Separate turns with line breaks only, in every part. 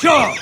Ja!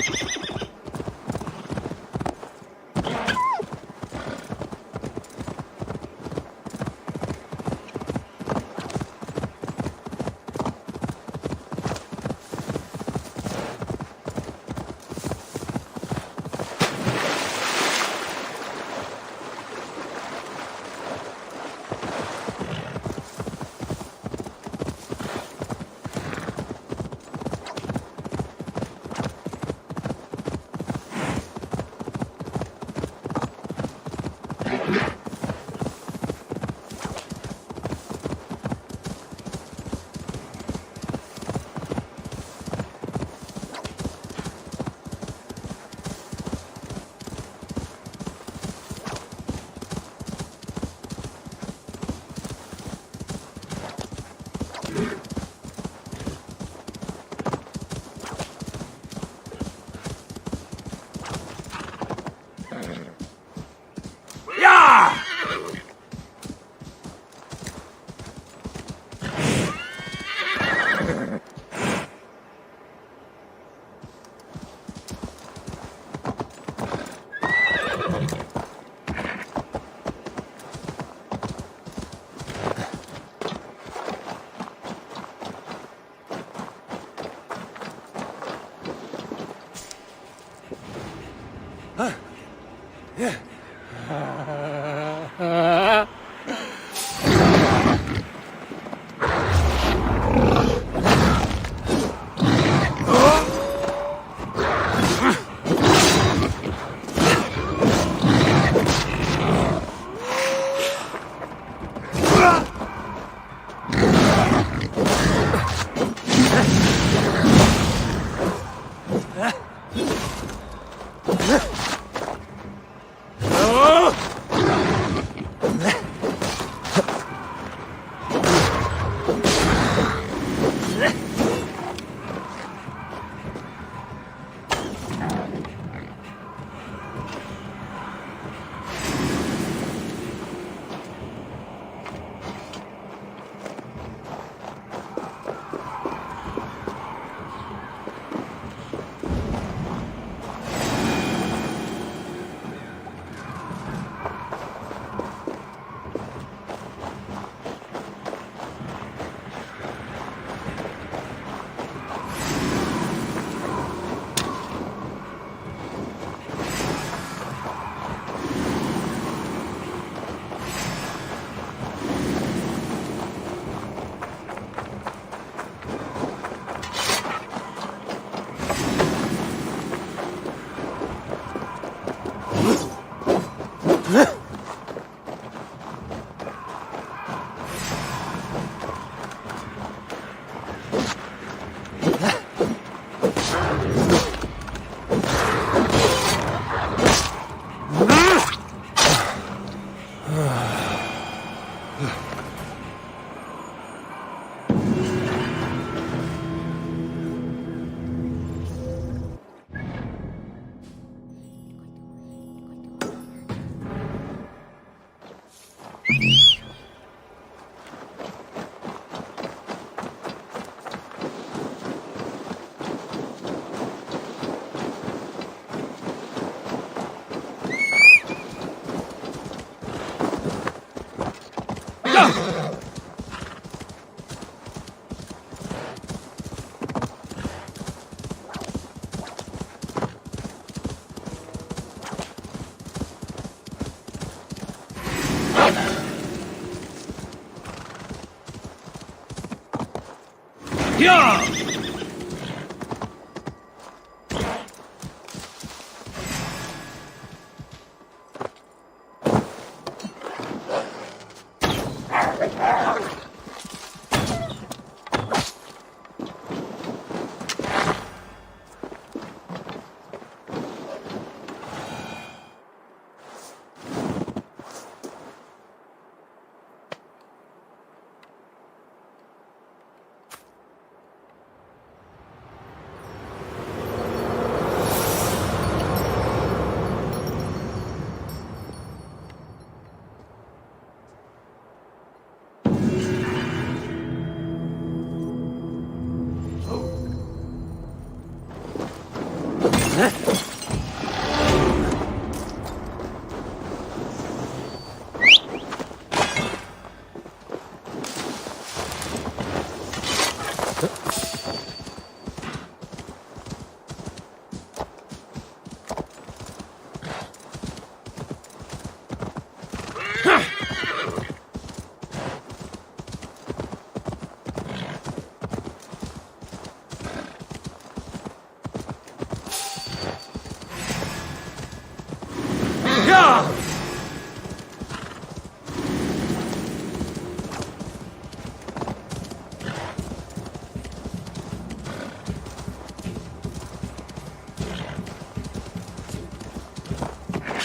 Ja!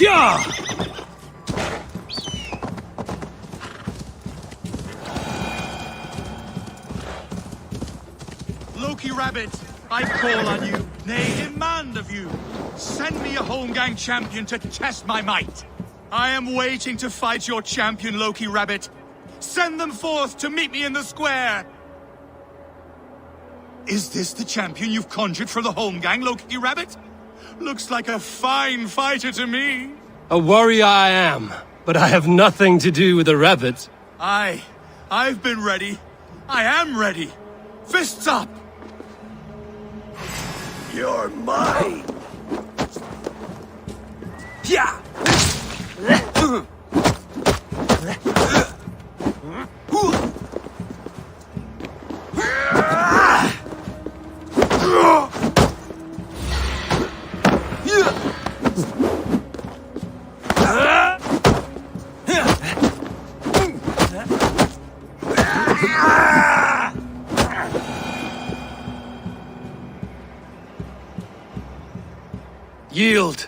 Yeah!
Loki Rabbit, I call on you, nay, demand of you. Send me a Holmgang champion to test my might. I am waiting to fight your champion, Loki Rabbit. Send them forth to meet me in the square. Is this the champion you've conjured for the Holmgang, Loki Rabbit? Looks like a fine fighter to me.
A warrior I am, but I have nothing to do with the rabbit.
I've been ready. I am ready. Fists up! You're mine! Yeah!
Yield.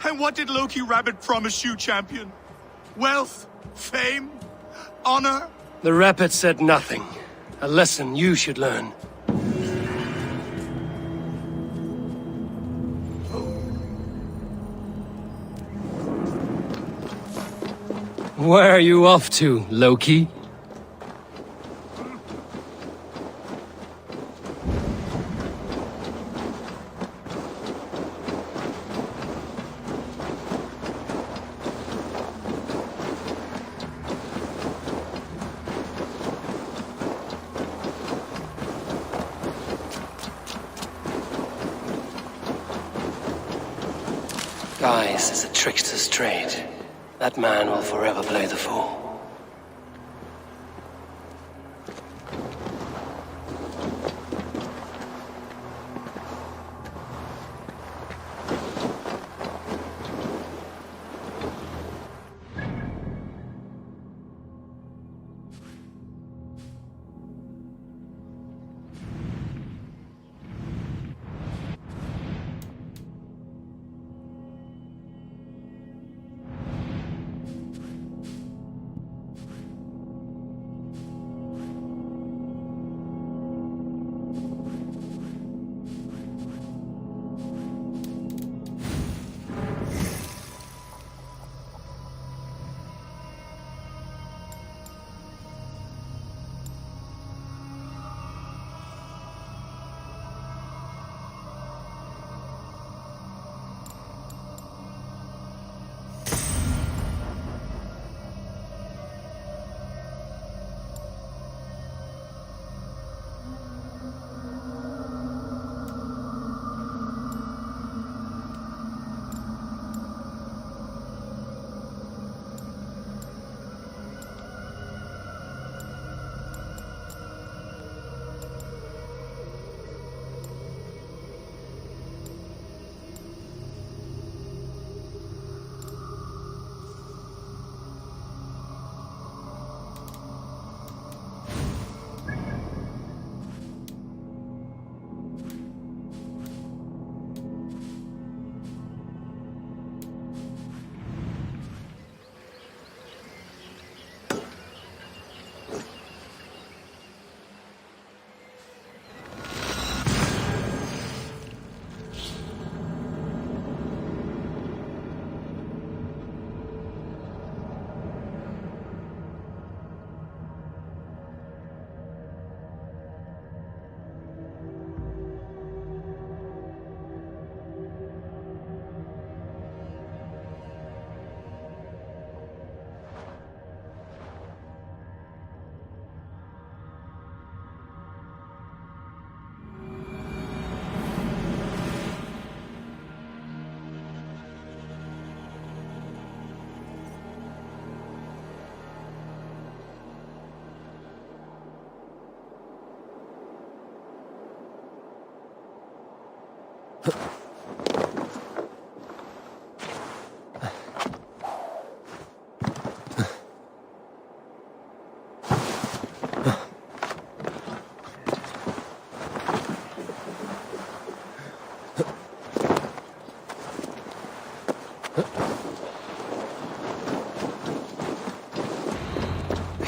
And what did Loki Rabbit promise you, champion? Wealth? Fame? Honor?
The rabbit said nothing. A lesson you should learn. Where are you off to, Loki? Guise is a trickster's trade. That man will forever play the fool.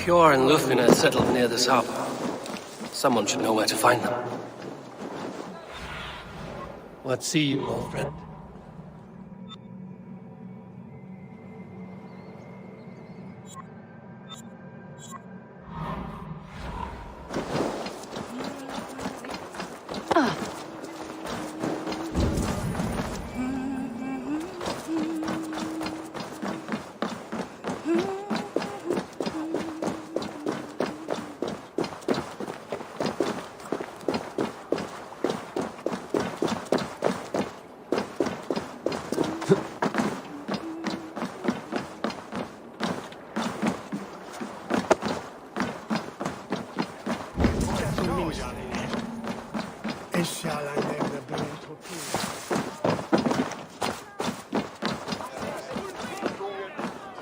Hjor and Lufina settled near this harbor. Someone should know where to find them. What see you, old friend?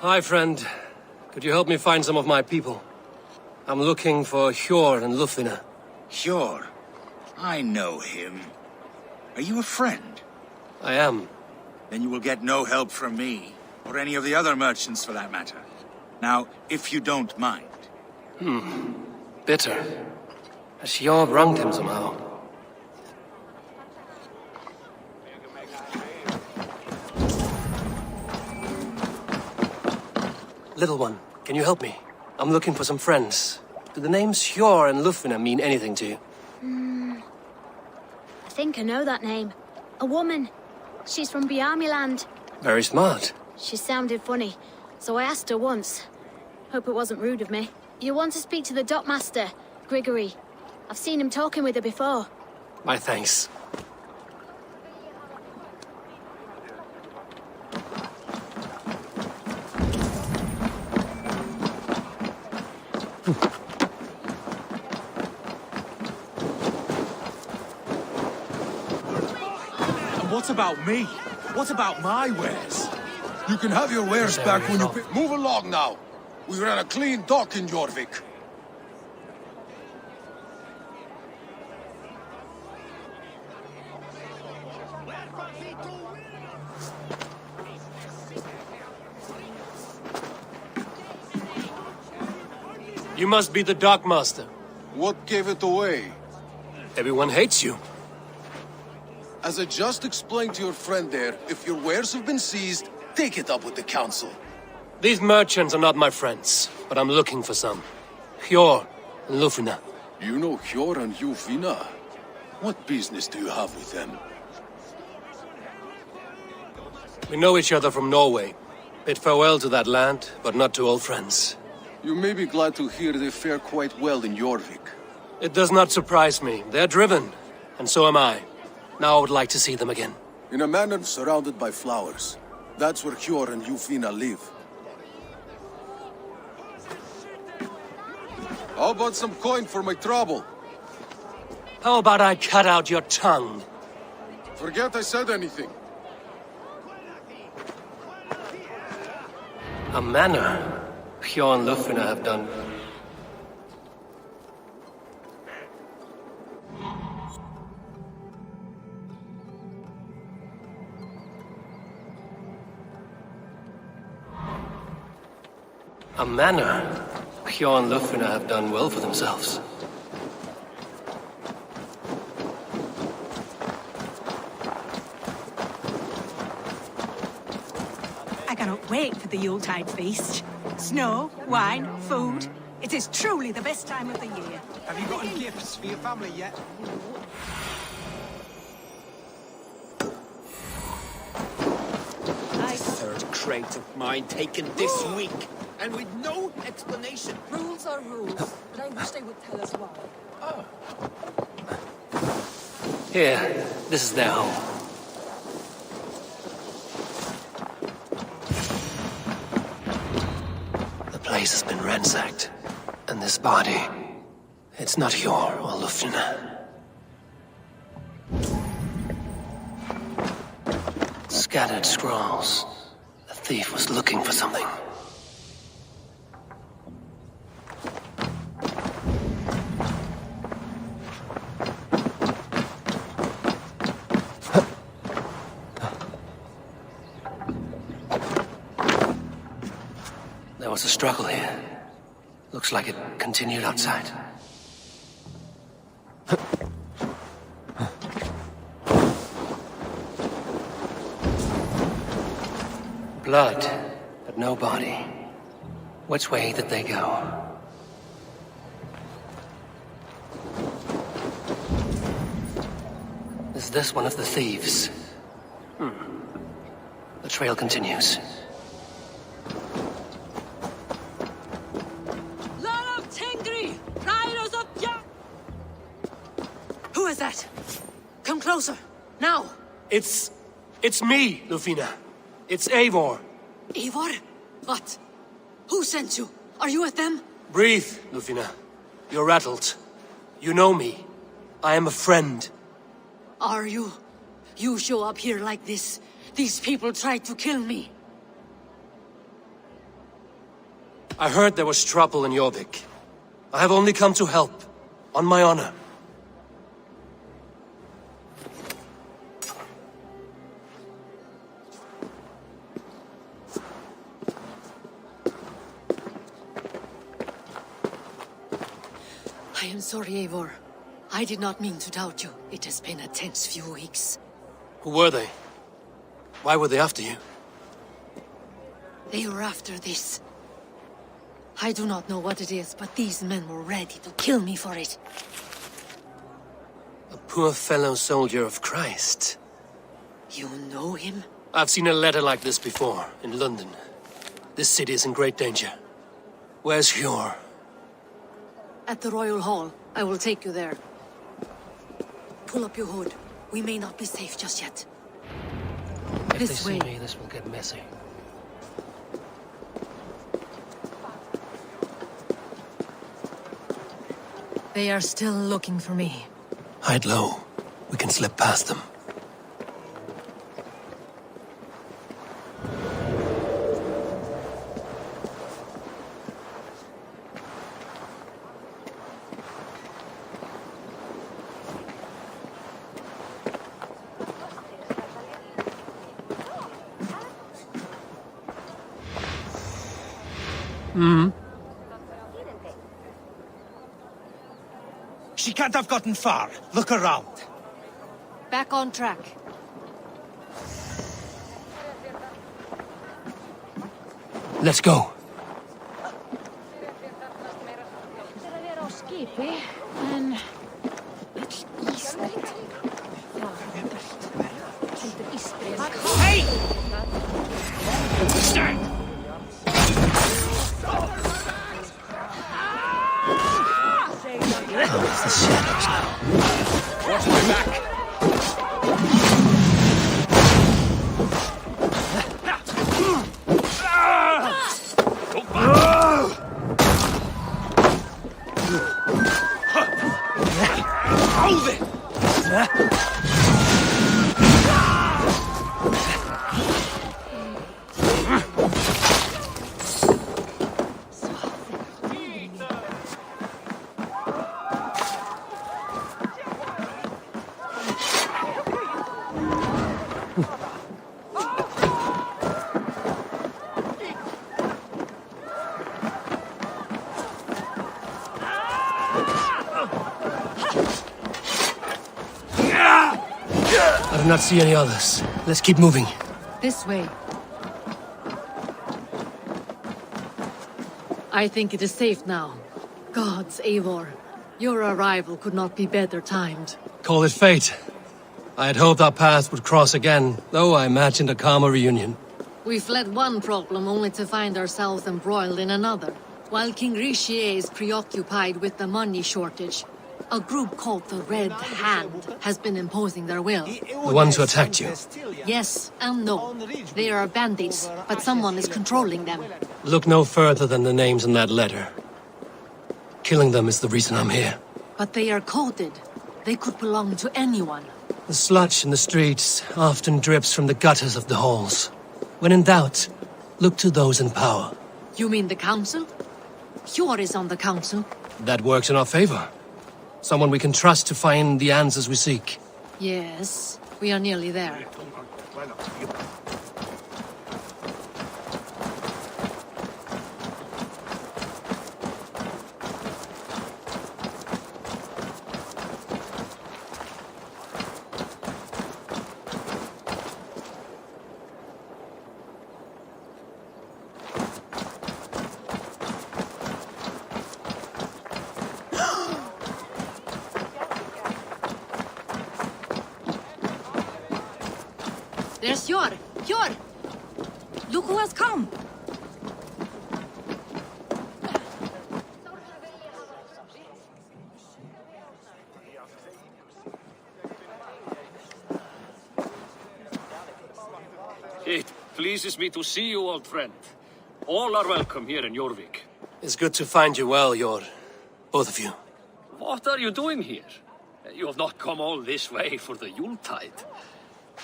Hi, friend. Could you help me find some of my people? I'm looking for Hjor and Lufina.
Hjor? I know him. Are you a friend?
I am.
Then you will get no help from me, or any of the other merchants for that matter. Now, if you don't mind.
Bitter. Has Hjor wronged him somehow? Little one, can you help me? I'm looking for some friends. Do the names Hjor and Lufina mean anything to you?
I think I know that name. A woman. She's from Biamiland.
Very smart.
She sounded funny, so I asked her once. Hope it wasn't rude of me. You want to speak to the dockmaster, Grigory. I've seen him talking with her before.
My thanks.
And what about me? What about my wares?
You can have your wares
There
back
you
when you...
go.
Move along now. We ran a clean dock in Jorvik.
You must be the dockmaster.
What gave it away?
Everyone hates you.
As I just explained to your friend there, if your wares have been seized, take it up with the council.
These merchants are not my friends, but I'm looking for some. Hjor and Lufina.
You know Hjor and Lufina? What business do you have with them?
We know each other from Norway. Bid farewell to that land, but not to old friends.
You may be glad to hear they fare quite well in Jorvik.
It does not surprise me. They're driven, and so am I. Now I would like to see them again.
In a manor surrounded by flowers. That's where Hjor and Lufina live. How about some coin for my trouble?
How about I cut out your tongue?
Forget I said anything.
A manor. Hjor and Lufina have done. A manor. Hjor and Lufina have done well for themselves.
I cannot wait for the Yuletide feast. Snow, wine, food. It is truly the best time of the year.
Have you got any gifts for your family yet?
Third crate of mine taken this week, and with no explanation.
Rules are rules, but I wish they would tell us why.
Here, this is their home. The place has been ransacked, and this body, it's not Hjor or Lufina. Scattered scrolls. The thief was looking for something. There was a struggle here. Looks like it continued outside. Blood, but no body. Which way did they go? Is this one of the thieves? The trail continues.
Who is that? Come closer, now!
It's me, Lufina. It's Eivor.
Eivor? What? Who sent you? Are you with them?
Breathe, Lufina. You're rattled. You know me. I am a friend.
Are you? You show up here like this. These people tried to kill me.
I heard there was trouble in Jorvik. I have only come to help. On my honor.
I am sorry, Eivor. I did not mean to doubt you. It has been a tense few weeks.
Who were they? Why were they after you?
They were after this. I do not know what it is, but these men were ready to kill me for it.
A poor fellow soldier of Christ.
You know him?
I've seen a letter like this before, in London. This city is in great danger. Where's Hjor?
At the Royal Hall. I will take you there. Pull up your hood. We may not be safe just yet.
If
This
they see
way.
me, this will get messy.
They are still looking for me.
Hide low. We can slip past them.
She can't have gotten far. Look around.
Back on track.
Let's go. Oh, it's the shadows now.
Watch my back!
Hold it!
I do not see any others. Let's keep moving.
This way. I think it is safe now. Gods, Eivor. Your arrival could not be better timed.
Call it fate. I had hoped our paths would cross again, though I imagined a calmer reunion.
We fled one problem only to find ourselves embroiled in another. While King Richier is preoccupied with the money shortage, a group called the Red Hand has been imposing their will.
The ones who attacked you.
Yes and no. They are bandits, but someone is controlling them.
Look no further than the names in that letter. Killing them is the reason I'm here.
But they are coded. They could belong to anyone.
The sludge in the streets often drips from the gutters of the halls. When in doubt, look to those in power.
You mean the council? Hjor is on the council.
That works in our favor. Someone we can trust to find the answers we seek.
Yes, we are nearly there. Hjor! Hjor! Look who has come!
It pleases me to see you, old friend. All are welcome here in Jorvik.
It's good to find you well, Jor. Both of you.
What are you doing here? You have not come all this way for the Yuletide.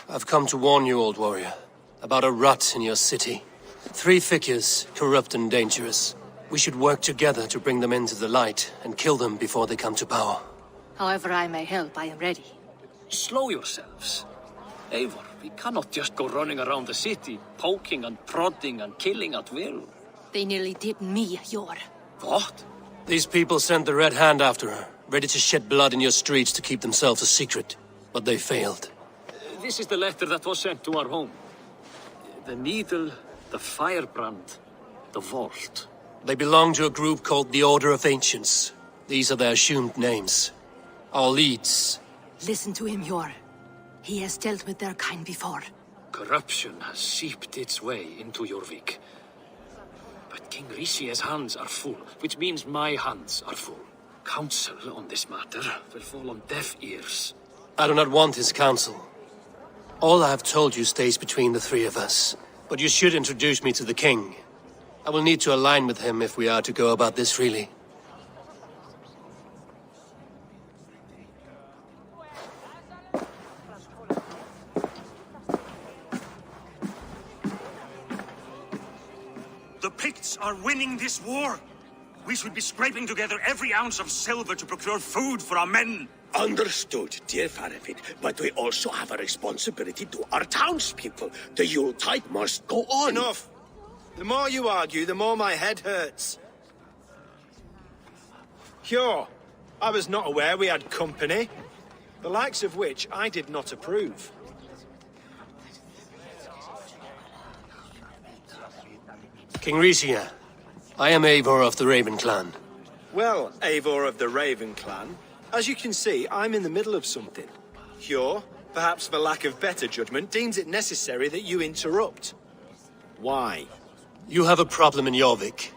I've come to warn you, old warrior, about a rot in your city. 3 figures, corrupt and dangerous. We should work together to bring them into the light and kill them before they come to power.
However I may help, I am ready.
Slow yourselves. Eivor, we cannot just go running around the city, poking and prodding and killing at will.
They nearly did me, Hjor.
What?
These people sent the Red Hand after her, ready to shed blood in your streets to keep themselves a secret. But they failed.
This is the letter that was sent to our home. The needle, the firebrand, the vault.
They belong to a group called the Order of Ancients. These are their assumed names. Our leads.
Listen to him, Hjor. He has dealt with their kind before.
Corruption has seeped its way into Jorvik. But King Rishi's hands are full, which means my hands are full. Counsel on this matter will fall on deaf ears.
I do not want his counsel. All I have told you stays between the 3 of us. But you should introduce me to the king. I will need to align with him if we are to go about this freely.
The Picts are winning this war. We should be scraping together every ounce of silver to procure food for our men.
Understood, dear Faravid, but we also have a responsibility to our townspeople. The Yuletide must go on.
Enough! The more you argue, the more my head hurts. Hjor, I was not aware we had company, the likes of which I did not approve.
King Rishia, I am Eivor of the Raven clan.
Well, Eivor of the Raven clan, as you can see, I'm in the middle of something. Hjor, perhaps for lack of better judgment, deems it necessary that you interrupt. Why?
You have a problem in Jorvik.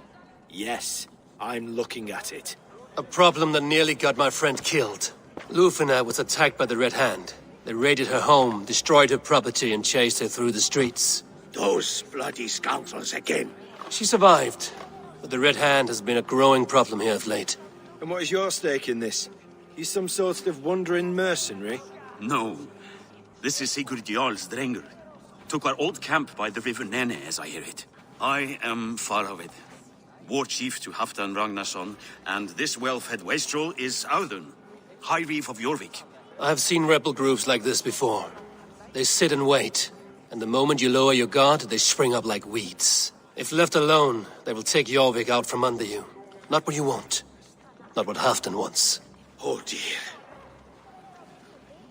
Yes, I'm looking at it.
A problem that nearly got my friend killed. Lufina was attacked by the Red Hand. They raided her home, destroyed her property, and chased her through the streets.
Those bloody scoundrels again.
She survived, but the Red Hand has been a growing problem here of late.
And what is your stake in this? You some sort of wandering mercenary?
No. This is Sigurd Jarl's Drenger. Took our old camp by the river Nene, as I hear it. I am Faravid, war chief to Halfdan Ragnarsson, and this well-fed wastrel is Audun, High Reeve of Jorvik.
I have seen rebel groups like this before. They sit and wait, and the moment you lower your guard, they spring up like weeds. If left alone, they will take Jorvik out from under you. Not what you want. Not what Halfdan wants.
Oh dear.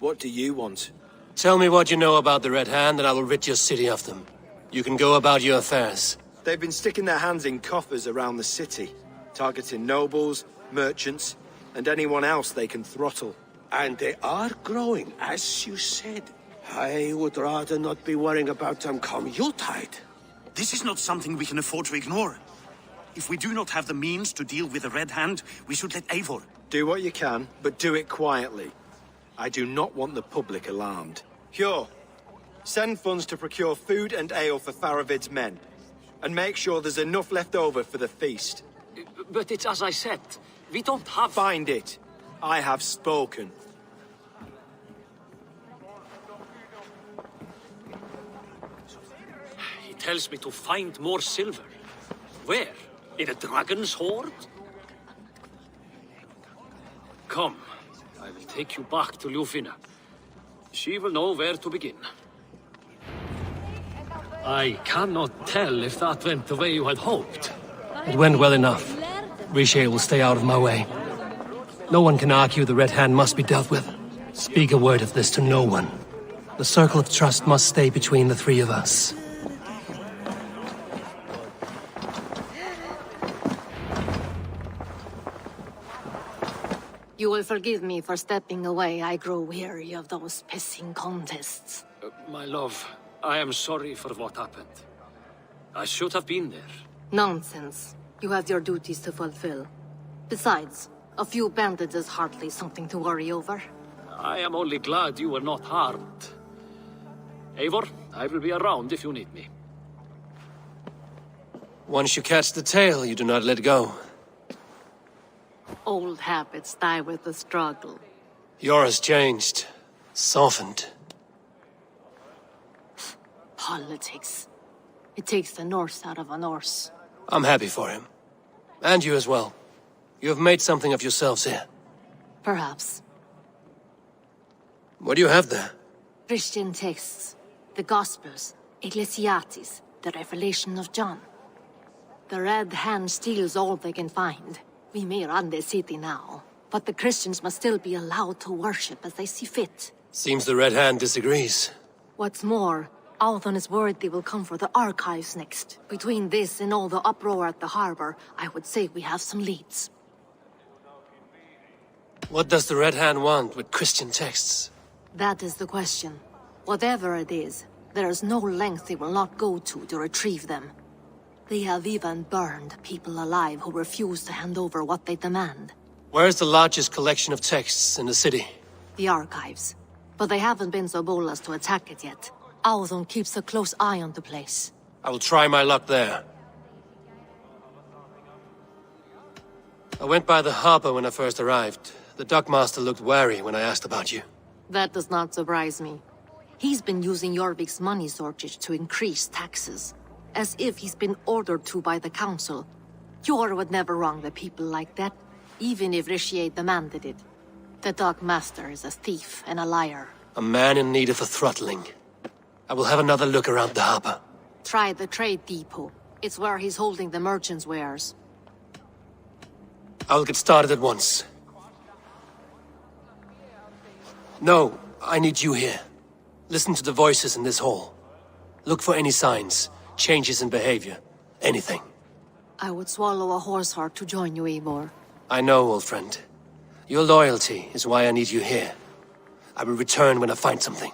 What do you want?
Tell me what you know about the Red Hand, and I will rid your city of them. You can go about your affairs.
They've been sticking their hands in coffers around the city, targeting nobles, merchants, and anyone else they can throttle.
And they are growing, as you said. I would rather not be worrying about them come Yuletide.
This is not something we can afford to ignore. If we do not have the means to deal with the Red Hand, we should let Eivor.
Do what you can, but do it quietly. I do not want the public alarmed. Hjor, send funds to procure food and ale for Faravid's men. And make sure there's enough left over for the feast.
But it's as I said, we don't have...
Find it. I have spoken.
He tells me to find more silver. Where? In a dragon's hoard? Come, I will take you back to Lufina. She will know where to begin. I cannot tell if that went the way you had hoped.
It went well enough. Riche will stay out of my way. No one can argue the Red Hand must be dealt with. Speak a word of this to no one. The circle of trust must stay between the 3 of us.
You will forgive me for stepping away. I grow weary of those pissing contests.
My love, I am sorry for what happened. I should have been there.
Nonsense. You have your duties to fulfill. Besides, a few bandits is hardly something to worry over.
I am only glad you were not harmed. Eivor, I will be around if you need me.
Once you catch the tail, you do not let go.
Old habits die with the struggle.
Yours changed. Softened.
Politics. It takes the Norse out of a Norse.
I'm happy for him. And you as well. You have made something of yourselves here.
Perhaps.
What do you have there?
Christian texts. The Gospels. Ecclesiastes. The Revelation of John. The Red Hand steals all they can find. We may run the city now, but the Christians must still be allowed to worship as they see fit.
Seems the Red Hand disagrees.
What's more, Althon is worried they will come for the archives next. Between this and all the uproar at the harbor, I would say we have some leads.
What does the Red Hand want with Christian texts?
That is the question. Whatever it is, there is no length they will not go to retrieve them. They have even burned people alive who refuse to hand over what they demand.
Where's the largest collection of texts in the city?
The archives. But they haven't been so bold as to attack it yet. Althon keeps a close eye on the place.
I will try my luck there. I went by the harbor when I first arrived. The dockmaster looked wary when I asked about you.
That does not surprise me. He's been using Jorvik's money shortage to increase taxes. As if he's been ordered to by the council. Jor would never wrong the people like that, even if Richier demanded it. The dockmaster is a thief and a liar.
A man in need of a throttling. I will have another look around the harbor.
Try the trade depot. It's where he's holding the merchants' wares.
I'll get started at once. No, I need you here. Listen to the voices in this hall. Look for any signs, changes in behavior, anything.
I would swallow a horse heart to join you, Eivor.
I know, old friend. Your loyalty is why I need you here. I will return when I find something.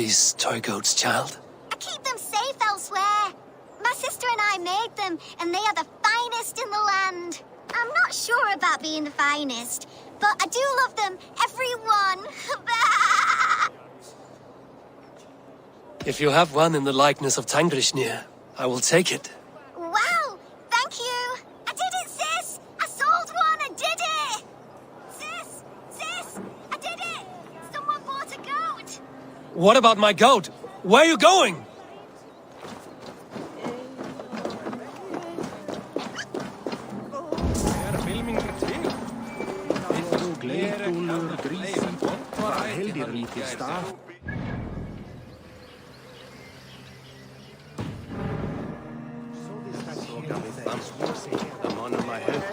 these toy goats, child?
I keep them safe elsewhere. My sister and I made them, and they are the finest in the land. I'm not sure about being the finest, but I do love them, every one.
If you have one in the likeness of Tangrishnia, I will take it.
Wow, thank you. I did it, sis. I sold one, I did it. Sis, I did it. Someone bought a goat.
What about my goat? Where are you going?
I'm on my head.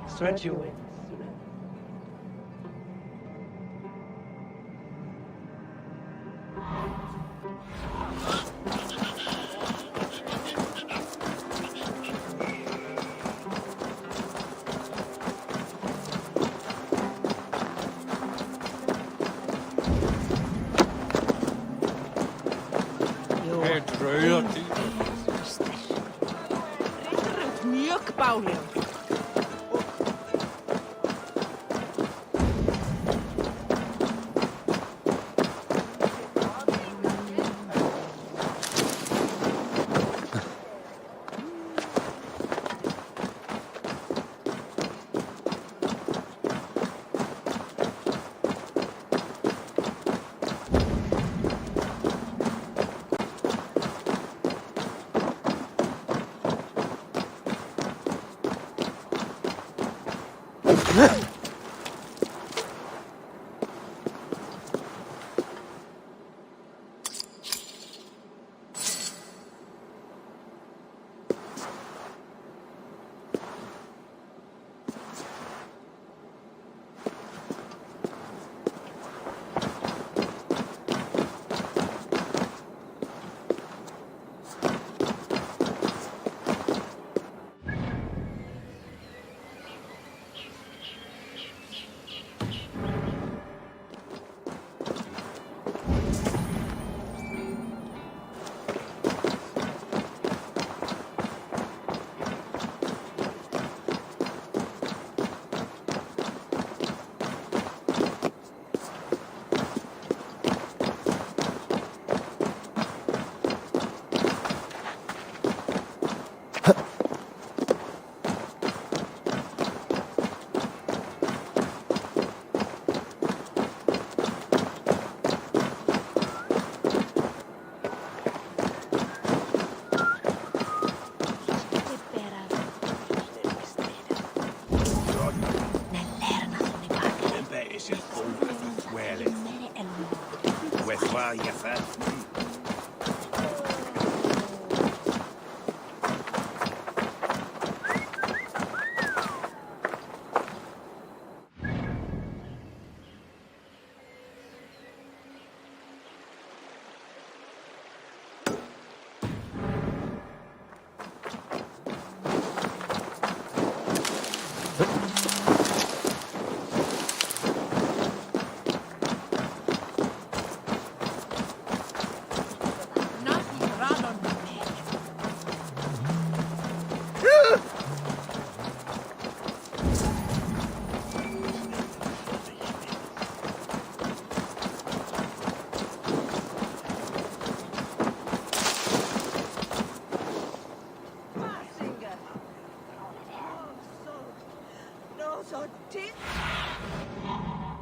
Stretch your wings.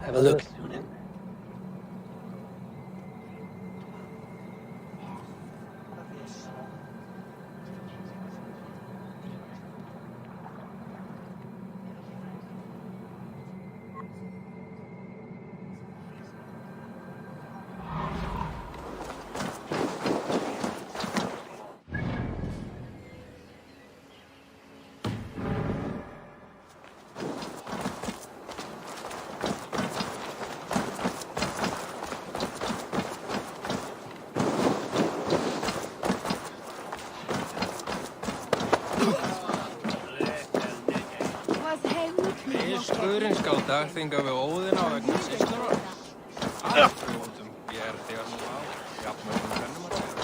Have a look.
Guðurinn skal dagþinga við óðina vegna systrar. Afgjóðum ég þér nú á, jafnmörgum kennum að segja.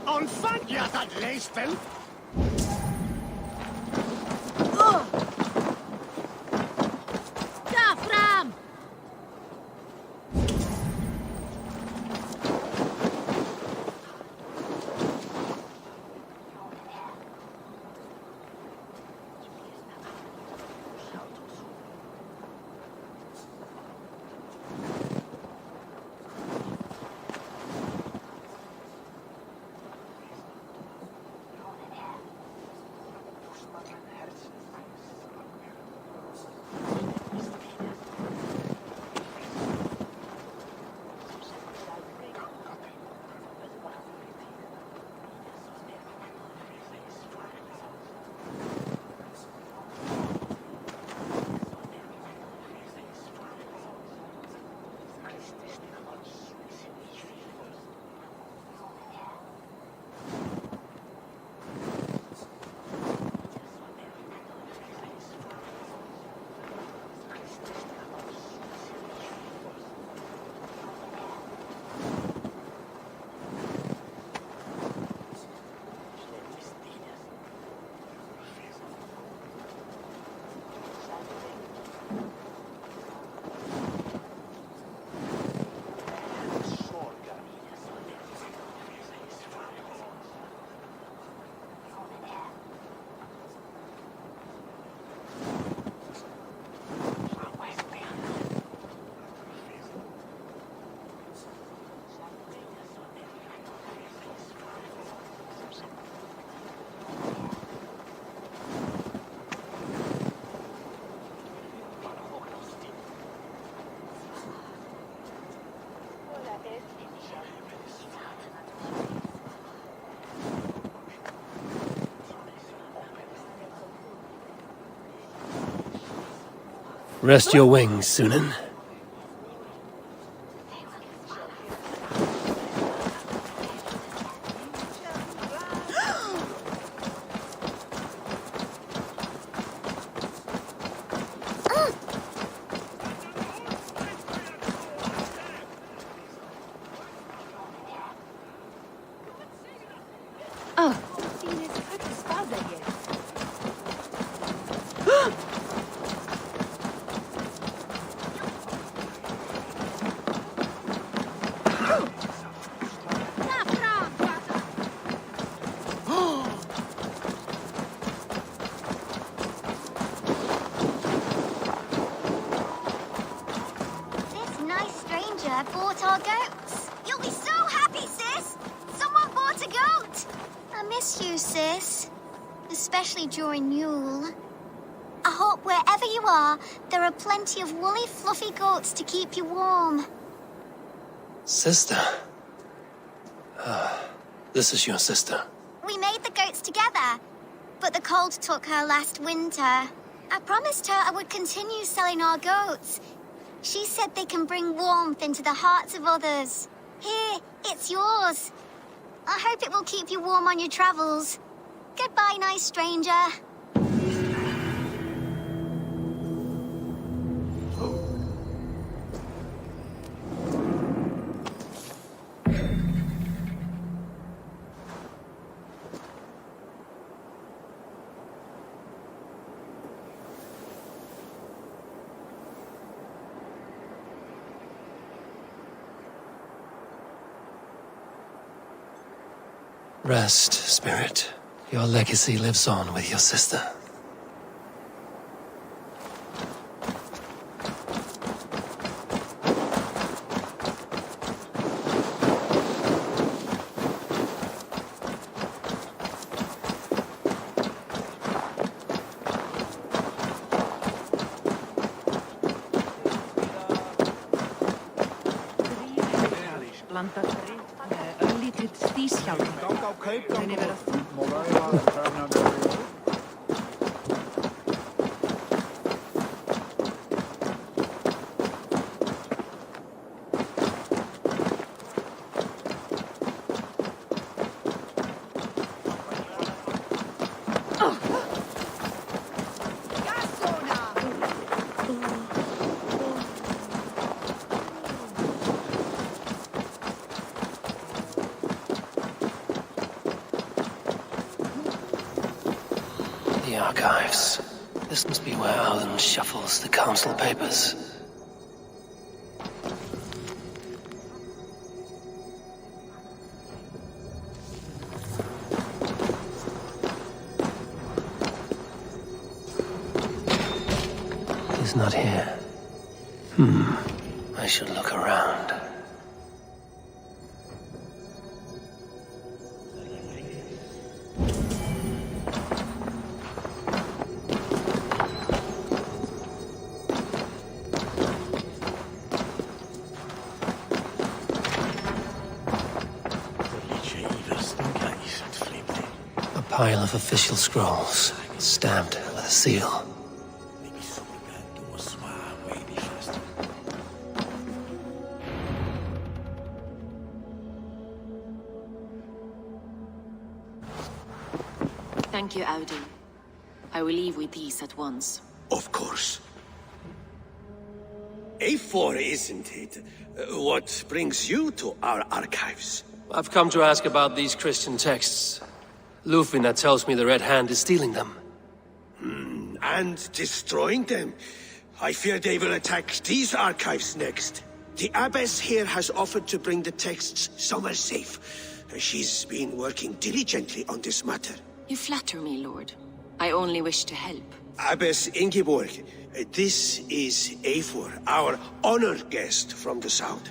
Onfandt jeg dat læsspil?
Fram!
Rest your wings, Sunan.
Bought our goats. You'll be so happy, sis. Someone bought a goat. I miss you, sis. Especially during Yule. I hope wherever you are, there are plenty of woolly, fluffy goats to keep you warm.
Sister. This is your sister.
We made the goats together, but the cold took her last winter. I promised her I would continue selling our goats. She said they can bring warmth into the hearts of others. Here, it's yours. I hope it will keep you warm on your travels. Goodbye, nice stranger.
Rest, spirit. Your legacy lives on with your sister. archives. This must be where Auden shuffles the council papers. He's not here. I should look around. A pile of official scrolls, stamped with a seal.
Thank you, Auden. I will leave with these at once.
Of course. A4, isn't it? What brings you to our archives?
I've come to ask about these Christian texts. Lufina tells me the Red Hand is stealing them.
And destroying them. I fear they will attack these archives next. The Abbess here has offered to bring the texts somewhere safe. She's been working diligently on this matter.
You flatter me, Lord. I only wish to help.
Abbess Ingeborg, this is Eivor, our honored guest from the south.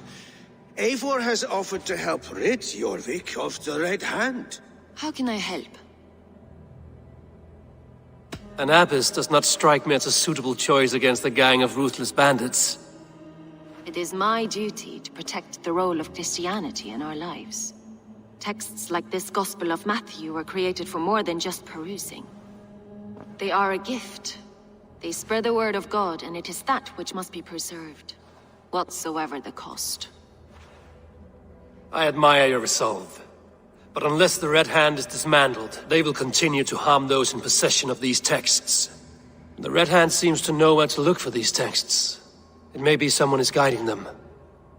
Eivor has offered to help rid Jorvik of the Red Hand.
How can I help?
An abbess does not strike me as a suitable choice against a gang of ruthless bandits.
It is my duty to protect the role of Christianity in our lives. Texts like this Gospel of Matthew were created for more than just perusing. They are a gift. They spread the word of God, and it is that which must be preserved, whatsoever the cost.
I admire your resolve. But unless the Red Hand is dismantled, they will continue to harm those in possession of these texts. The Red Hand seems to know where to look for these texts. It may be someone is guiding them.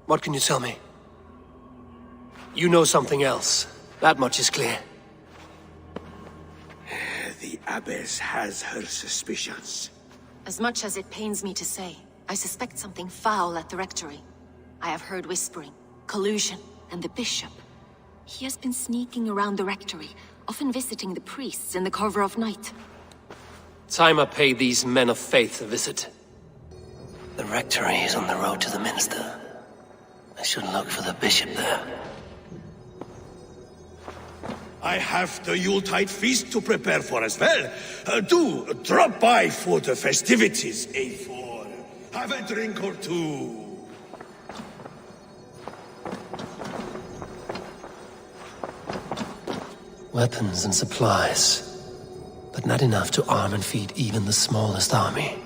What can you tell me? You know something else. That much is clear.
The Abbess has her suspicions.
As much as it pains me to say, I suspect something foul at the rectory. I have heard whispering, collusion, and the bishop. He has been sneaking around the rectory, often visiting the priests in the cover of night.
Time I pay these men of faith a visit. The rectory is on the road to the minster. I should look for the bishop there.
I have the Yuletide feast to prepare for as well. Do drop by for the festivities, A4. Have a drink or two.
Weapons and supplies, but not enough to arm and feed even the smallest army.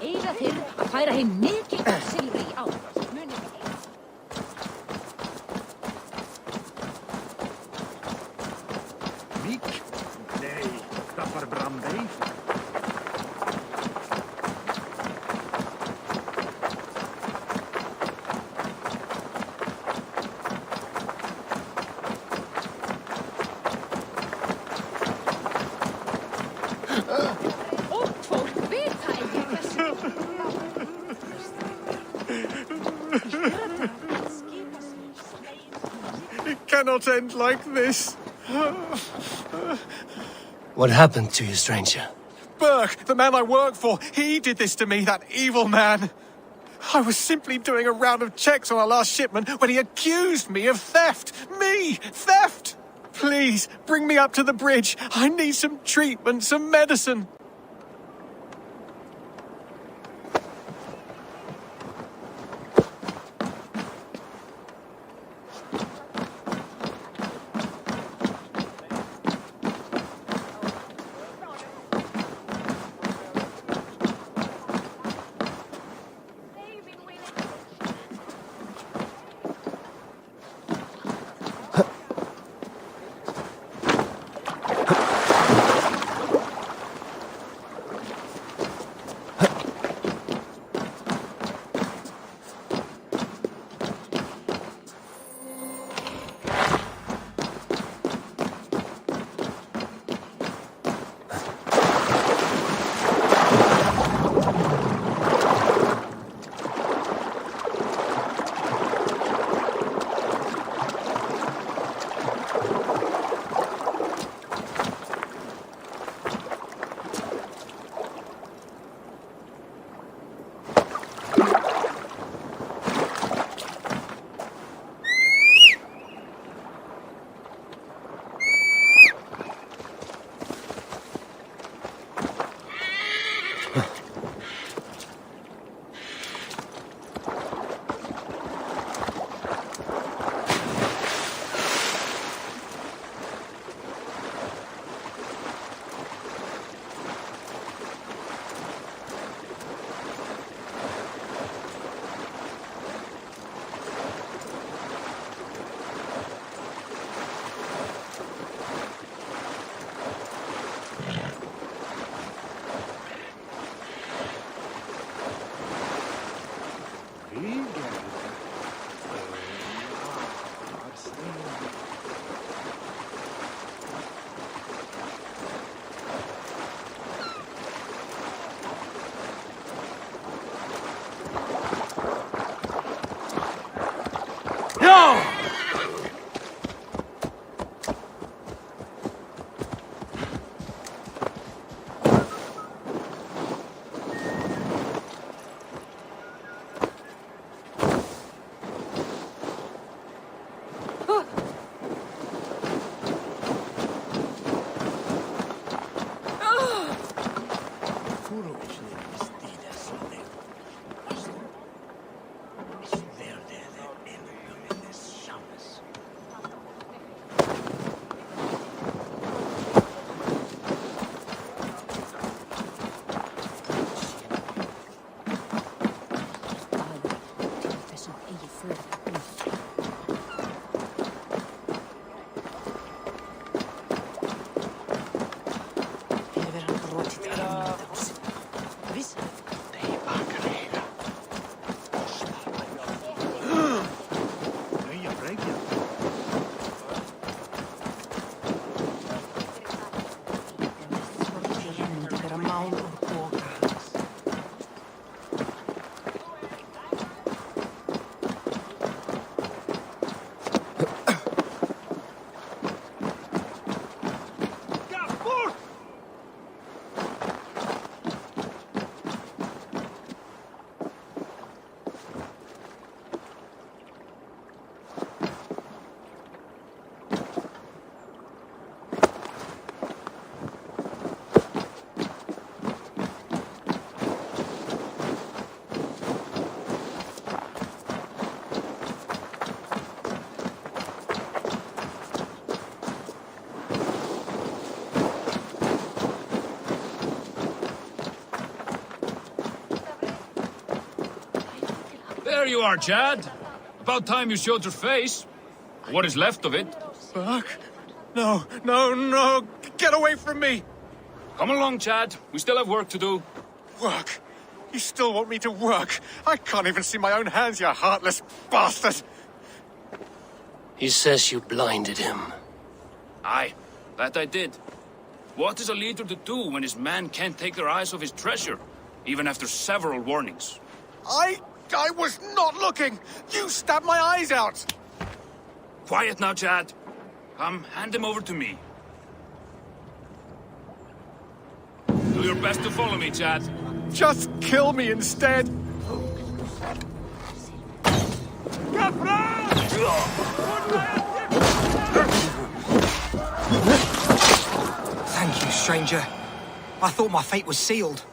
Eiga þér að færa heim mikið af silfri í ár. Munið þið.
Vík? Nei, það var Brandey.
Ungt fólk vita ekki hversu...
It cannot end like this.
What happened to you, stranger?
Burke, the man I work for, he did this to me, that evil man. I was simply doing a round of checks on our last shipment when he accused me of theft. Me! Theft! Please, bring me up to the bridge. I need some treatment, some medicine.
There you are, Chad. About time you showed your face. What is left of it?
Fuck. No, no, no. Get away from me.
Come along, Chad. We still have work to do.
Work? You still want me to work? I can't even see my own hands, you heartless bastard.
He says you blinded him.
Aye, that I did. What is a leader to do when his men can't take their eyes off his treasure, even after several warnings?
I was not looking. You stabbed my eyes out.
Quiet now, Chad. Come, hand him over to me. Do your best to follow me, Chad.
Just kill me instead.
Thank you, stranger. I thought my fate was sealed.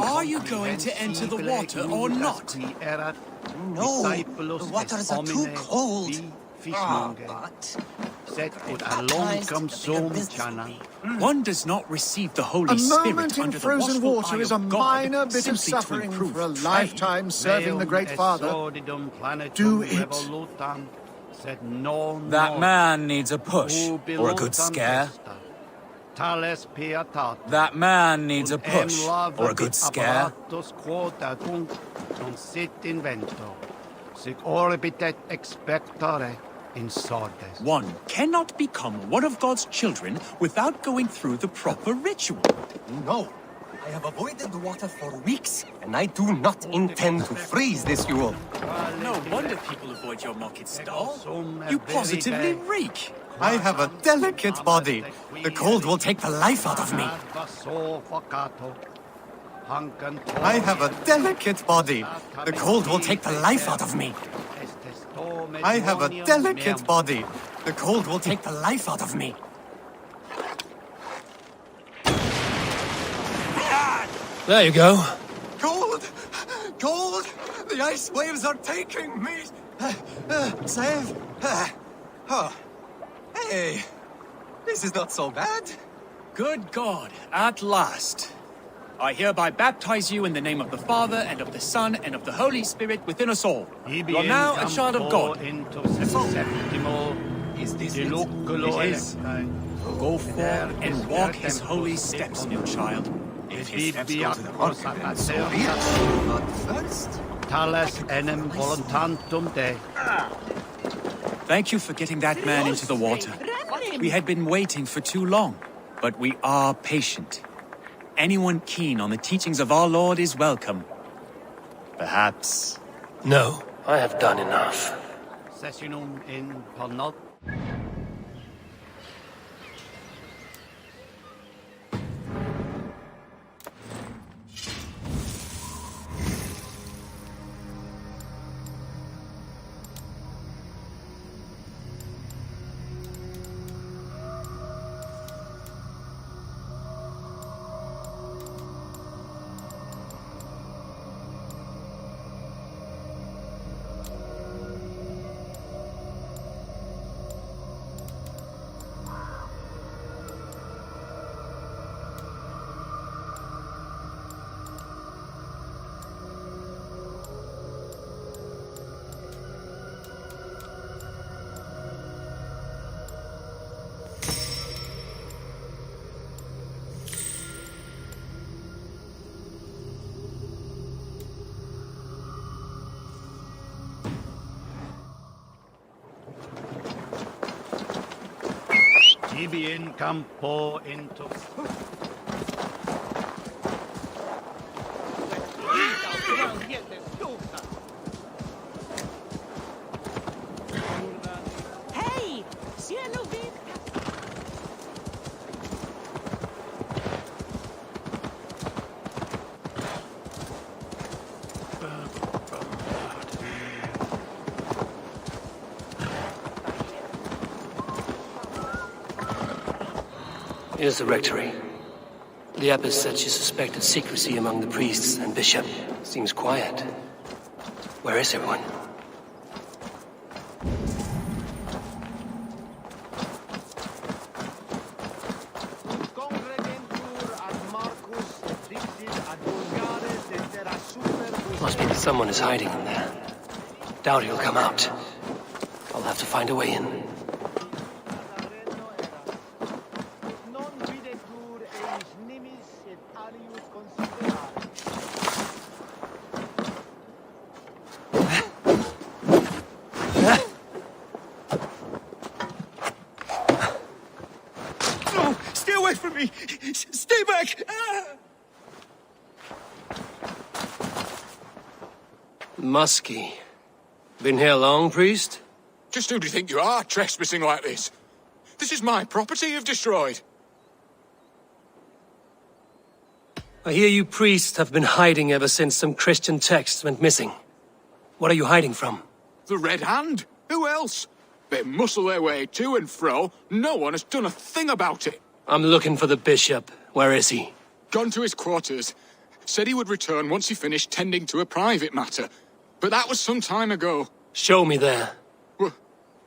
Are you going to enter the water or not?
No, the waters are too cold.
One does not receive the Holy
A
Spirit
moment in
under the
frozen
watchful
water
eye
is a
of God
minor bit of
simply to
suffering
improve
for a
trade.
lifetime serving the Great Father. Do it.
That man needs a push, or a good scare. That man needs a push, or a good scare.
One cannot become one of God's children without going through the proper ritual.
No, I have avoided the water for weeks, and I do not intend to freeze this Yule.
No wonder people avoid your market stall. You positively reek.
I have a delicate body. The cold will take the life out of me. I have a delicate body. The cold will take the life out of me. I have a delicate body. The cold will take the life out of me.
There you go.
Cold! Cold! The ice waves are taking me! Save! Oh. Hey! This is not so bad.
Good God, at last. I hereby baptize you in the name of the Father, and of the Son, and of the Holy Spirit within us all. You are now a child of God.
So, is this it?
It is. Go forth and walk his holy steps, new child.
If his steps go to the market, so be it. But first...
Thank you for getting that man into the water. We had been waiting for too long, but we are patient. Anyone keen on the teachings of our Lord is welcome. Perhaps...
No, I have done enough.
Ibi in campo into...
Hey!
Here's the rectory. The abbess said she suspected secrecy among the priests and bishop. Seems quiet. Where is everyone? Must be that someone is hiding in there. Doubt he'll come out. I'll have to find a way in.
No! Stay away from me! Stay back!
Muskie. Been here long, priest?
Just who do you think you are, trespassing like this? This is my property you've destroyed.
I hear you priests have been hiding ever since some Christian texts went missing. What are you hiding from?
The Red Hand? Who else? They muscle their way to and fro. No one has done a thing about it.
I'm looking for the bishop. Where is he?
Gone to his quarters. Said he would return once he finished tending to a private matter. But that was some time ago.
Show me there.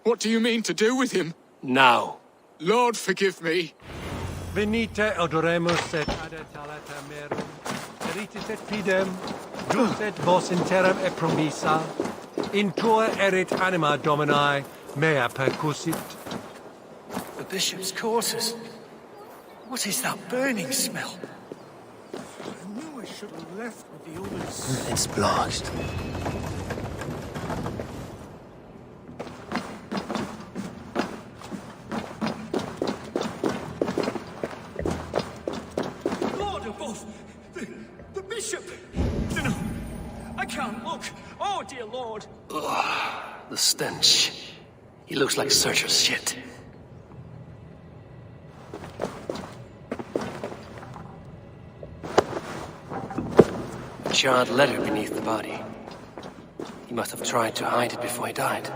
What do you mean to do with him?
Now.
Lord, forgive me.
Venite adoremus et adetalata merum, eritis et fidem, jus et vos in terram e promissa, in tua erit anima Domini, mea percussit.
The bishop's quarters. What is that burning smell?
I knew I should have left with the others.
It's blocked.
Lord above! The bishop! No, I can't look. Oh, dear Lord.
Ugh, the stench. He looks like Searcher's shit. A charred letter beneath the body. He must have tried to hide it before he died.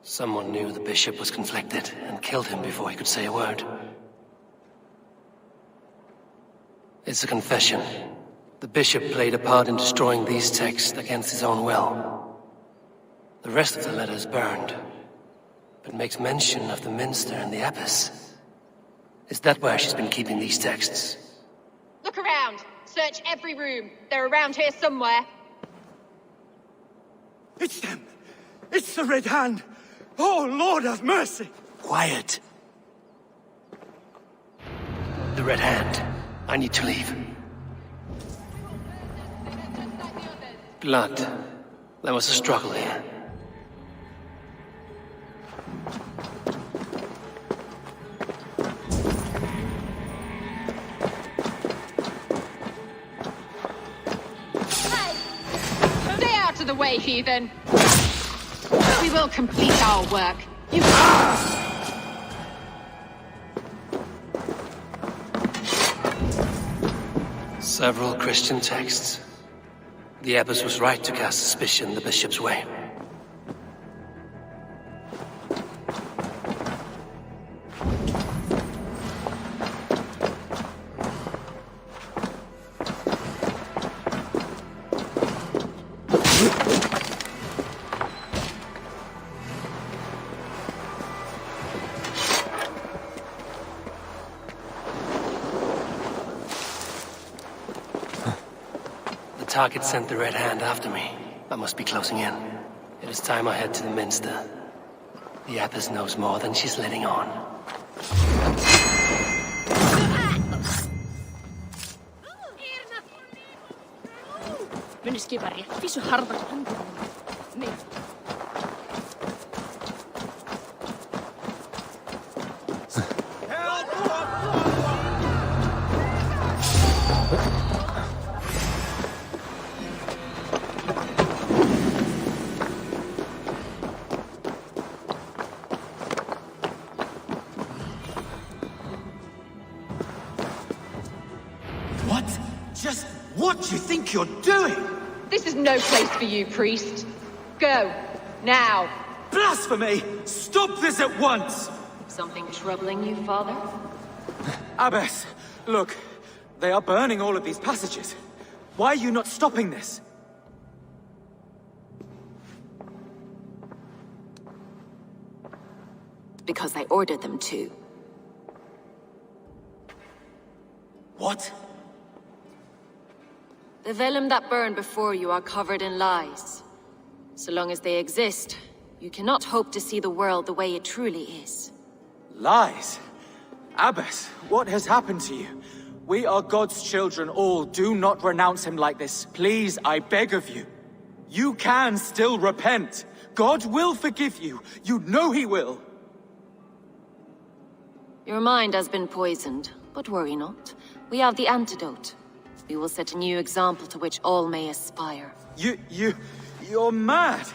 Someone knew the bishop was conflicted and killed him before he could say a word. It's a confession. The bishop played a part in destroying these texts against his own will. The rest of the letter is burned, but makes mention of the minster and the abbess. Is that where she's been keeping these texts?
Look around. Search every room. They're around here somewhere.
It's them! It's the Red Hand! Oh, Lord have mercy!
Quiet. The Red Hand. I need to leave. Blood. There was a struggle here.
Stay out of the way, heathen. We will complete our work. You...
Several Christian texts. The abbess was right to cast suspicion the bishop's way. target sent the Red Hand after me. I must be closing in. It is time I head to the Minster. The Abbess knows more than she's letting on.
What? Just what do you think you're doing?
This is no place for you, priest. Go. Now.
Blasphemy! Stop this at once!
Something troubling you, Father?
Abbess, look. They are burning all of these passages. Why are you not stopping this?
Because I ordered them to.
What?
The vellum that burn before you are covered in lies. So long as they exist, you cannot hope to see the world the way it truly is.
Lies? Abbess, what has happened to you? We are God's children all. Do not renounce him like this. Please, I beg of you. You can still repent. God will forgive you. You know he will.
Your mind has been poisoned, but worry not. We have the antidote. We will set a new example to which all may aspire.
You're mad.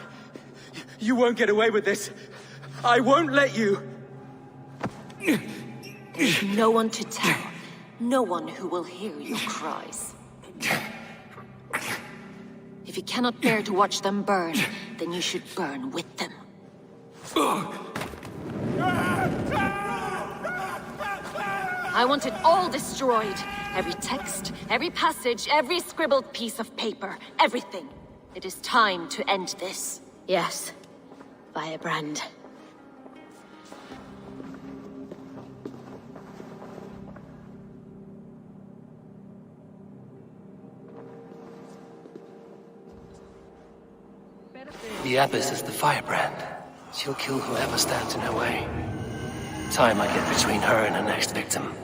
You won't get away with this. I won't let you.
There's no one to tell. No one who will hear your cries. If you cannot bear to watch them burn, then you should burn with them. I want it all destroyed. Every text, every passage, every scribbled piece of paper, everything. It is time to end this.
Yes. Firebrand.
The Abbess is the firebrand. She'll kill whoever stands in her way. Time I get between her and her next victim.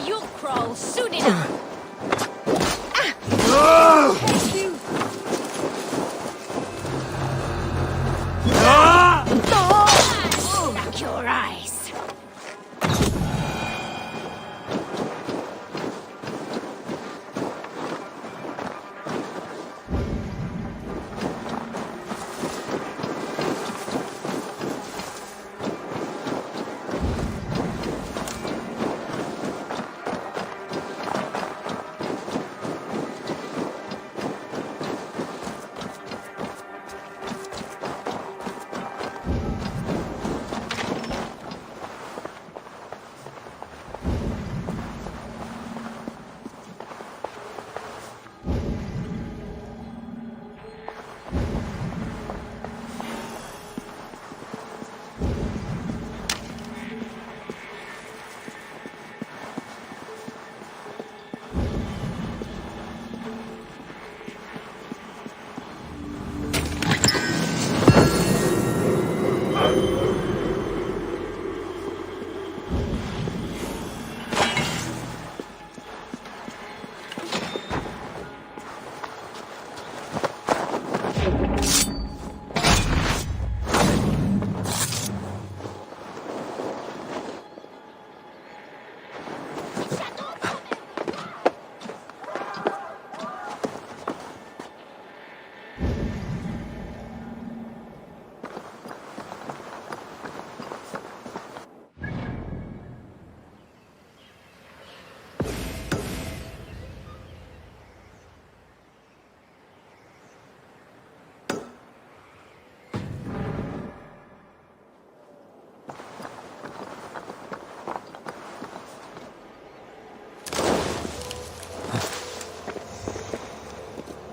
You'll crawl soon enough. Knock your eyes.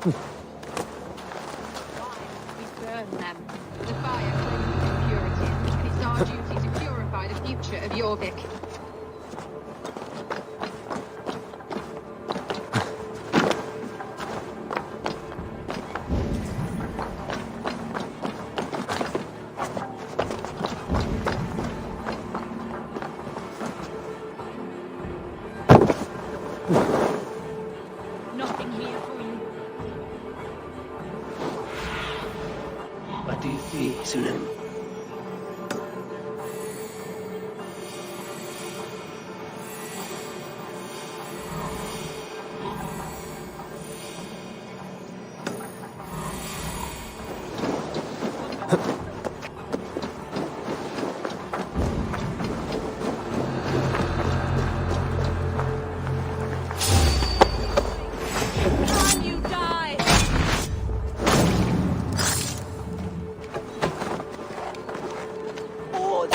We burn them. The fire cleanses impurities, and it's our duty to purify the future of Jorvik.
Nothing here for you.
What do you see, Sunan?
You die! Oh,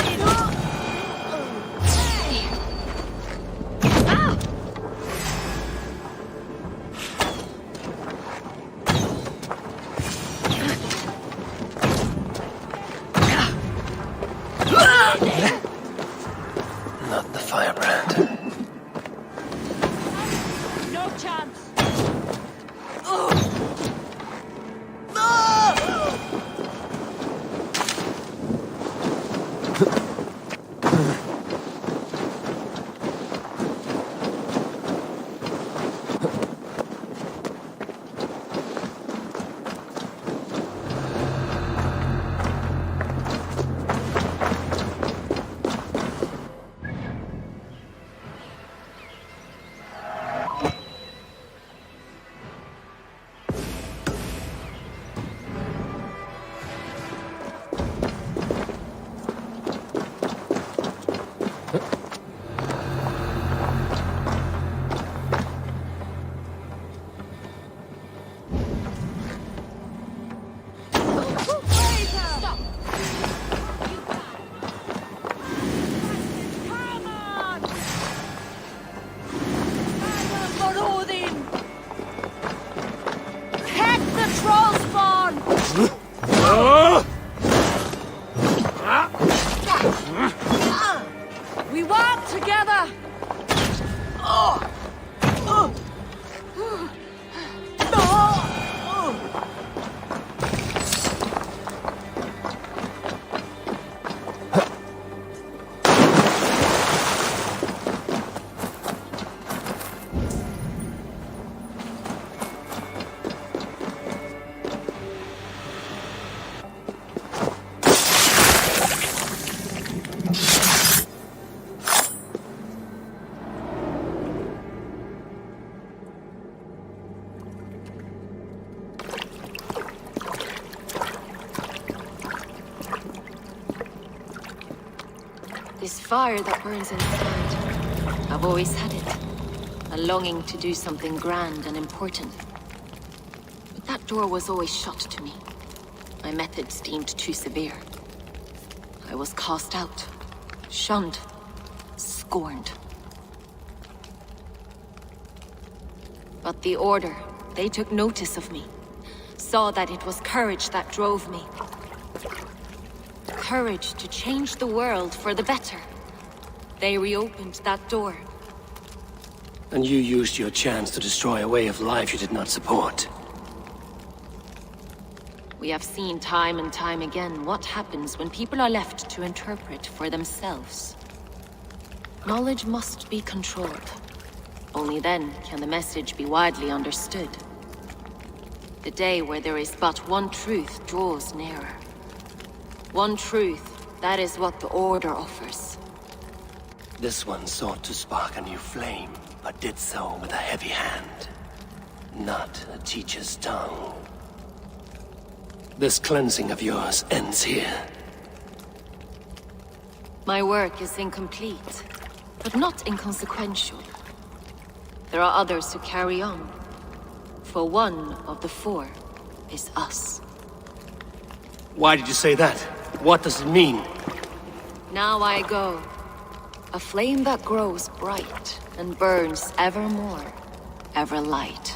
Not the firebrand.
no chance.
fire that burns inside. I've always had it. A longing to do something grand and important. But that door was always shut to me. My methods deemed too severe. I was cast out, shunned, scorned. But the Order, they took notice of me. Saw that it was courage that drove me. Courage to change the world for the better. They reopened that door.
And you used your chance to destroy a way of life you did not support.
We have seen time and time again what happens when people are left to interpret for themselves. Knowledge must be controlled. Only then can the message be widely understood. The day where there is but one truth draws nearer. One truth, that is what the Order offers.
This one sought to spark a new flame, but did so with a heavy hand. Not a teacher's tongue. This cleansing of yours ends here.
My work is incomplete, but not inconsequential. There are others who carry on. For one of the four is us.
Why did you say that? What does it mean?
Now I go. A flame that grows bright and burns ever more, ever light.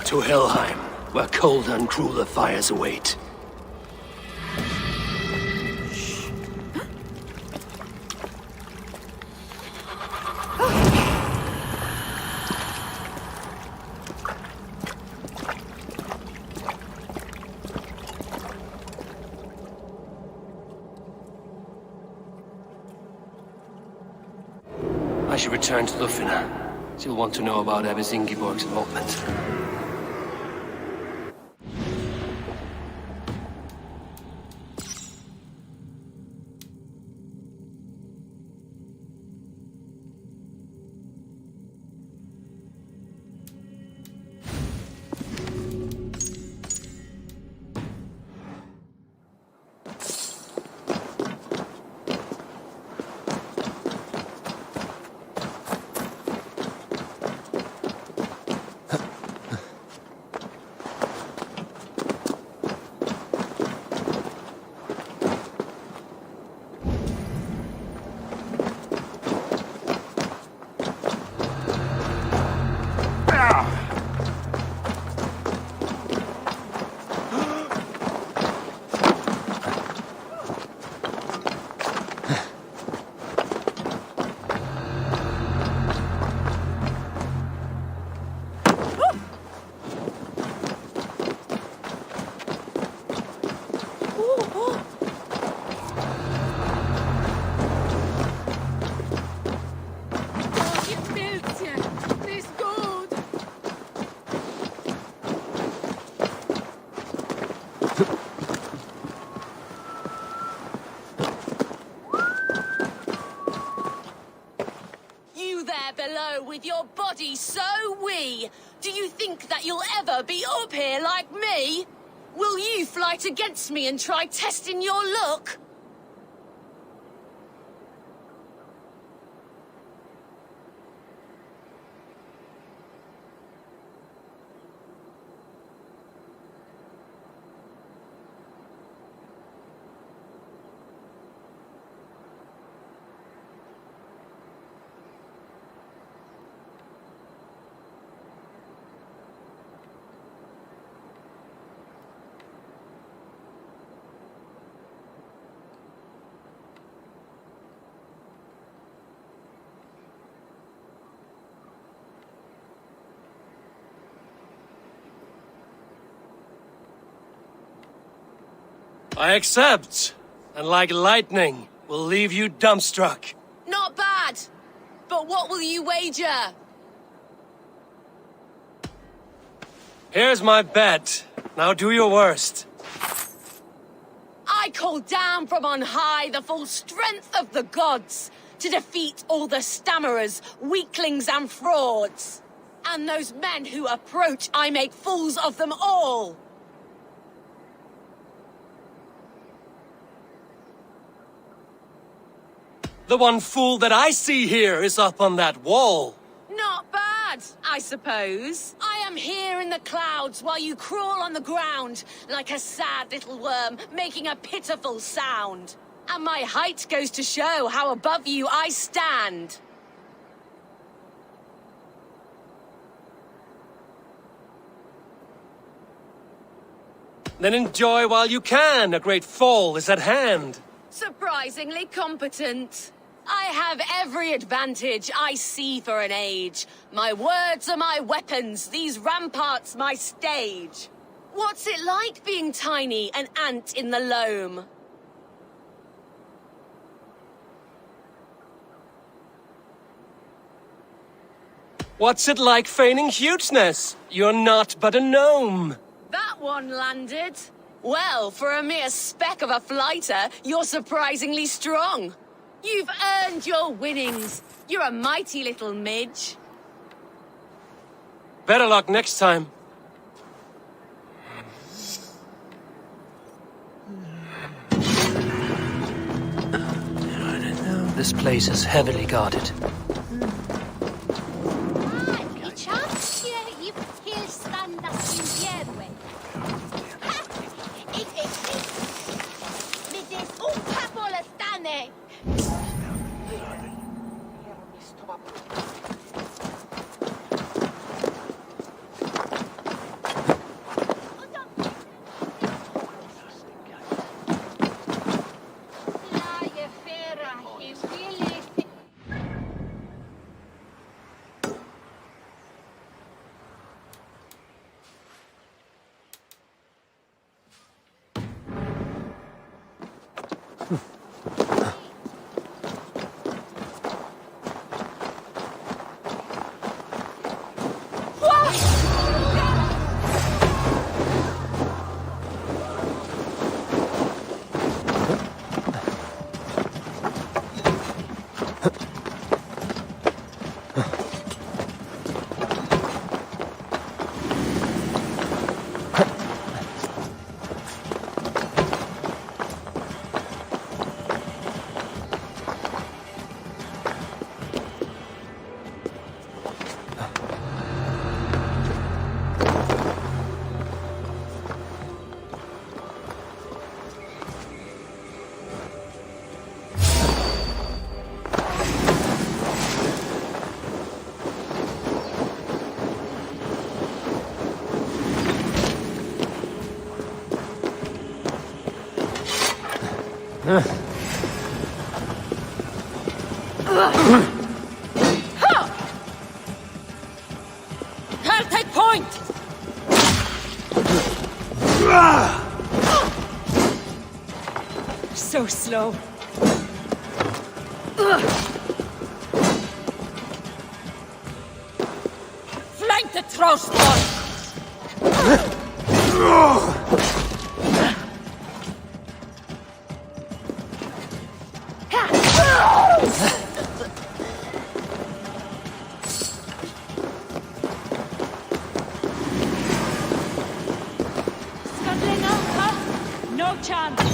To Helheim, where colder and crueler fires await. I should return to Lufina. She'll want to know about Abbess Ingeborg's involvement.
With your body so wee, do you think that you'll ever be up here like me? Will you fight against me and try testing your luck?
I accept, and like lightning, will leave you dumbstruck.
Not bad. But what will you wager?
Here's my bet. Now do your worst.
I call down from on high the full strength of the gods. to defeat all the stammerers, weaklings and frauds. And those men who approach, I make fools of them all.
The one fool that I see here is up on that wall.
Not bad, I suppose. I am here in the clouds while you crawl on the ground like a sad little worm making a pitiful sound. And my height goes to show how above you I stand.
Then enjoy while you can. A great fall is at hand.
Surprisingly competent. I have every advantage I see for an age. My words are my weapons, these ramparts my stage. What's it like being tiny, an ant in the loam?
What's it like feigning hugeness? You're not but a gnome.
That one landed. Well, for a mere speck of a flighter, you're surprisingly strong. You've earned your winnings. You're a mighty little midge.
Better luck next time. This place is heavily guarded.
I'll take point!
So slow.
Flank the Troustborn!
Scuttling up, huh? No chance.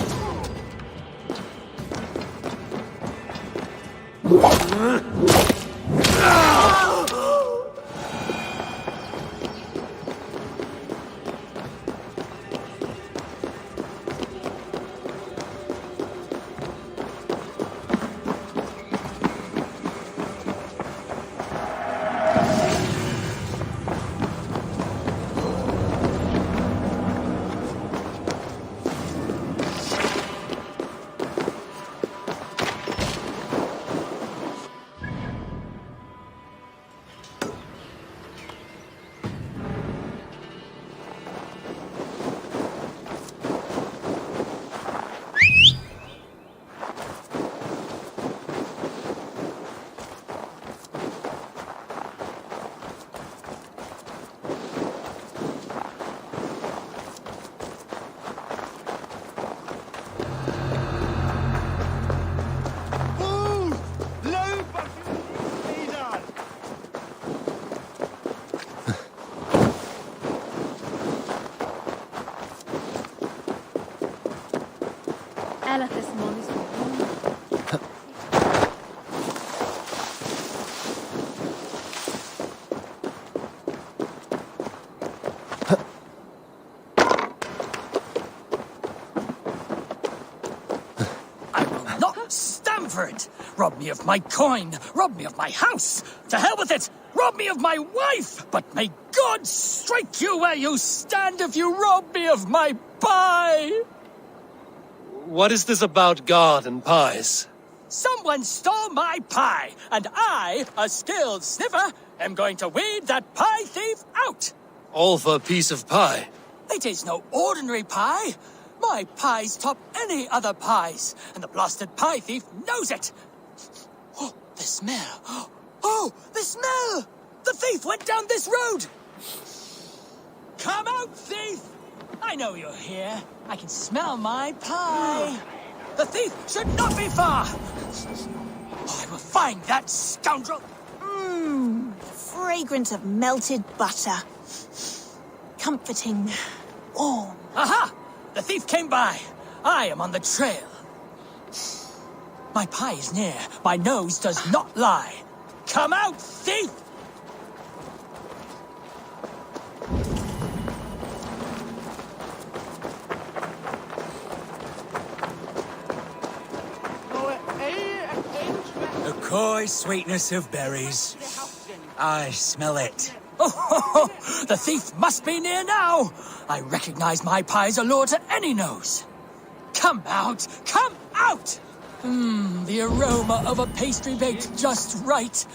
Not stand for it! Rob me of my coin! Rob me of my house! To hell with it! Rob me of my wife! But may God strike you where you stand if you rob me of my pie!
What is this about God and pies?
Someone stole my pie, and I, a skilled sniffer, am going to weed that pie thief out!
All for a piece of pie.
It is no ordinary pie! My pies top any other pies, and the blasted pie thief knows it! Oh, the smell! Oh, the smell! The thief went down this road! Come out, thief! I know you're here. I can smell my pie. The thief should not be far! Oh, I will find that scoundrel!
Fragrant of melted butter. Comforting. Warm.
Aha! The thief came by. I am on the trail. My pie is near. My nose does not lie. Come out, thief! The coy sweetness of berries. I smell it. Oh, the thief must be near now. I recognize my pie's allure to any nose. Come out! Come out! The aroma of a pastry baked just right.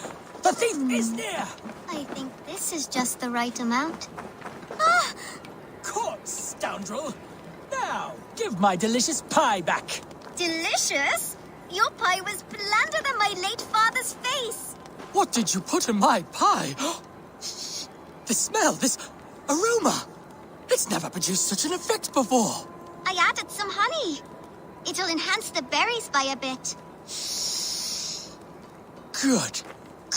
The thief is near!
I think this is just the right amount.
Caught, scoundrel! Now, give my delicious pie back.
Delicious? Your pie was blander than my late father's face.
What did you put in my pie? The smell, this aroma. It's never produced such an effect before.
I added some honey. It'll enhance the berries by a bit.
Good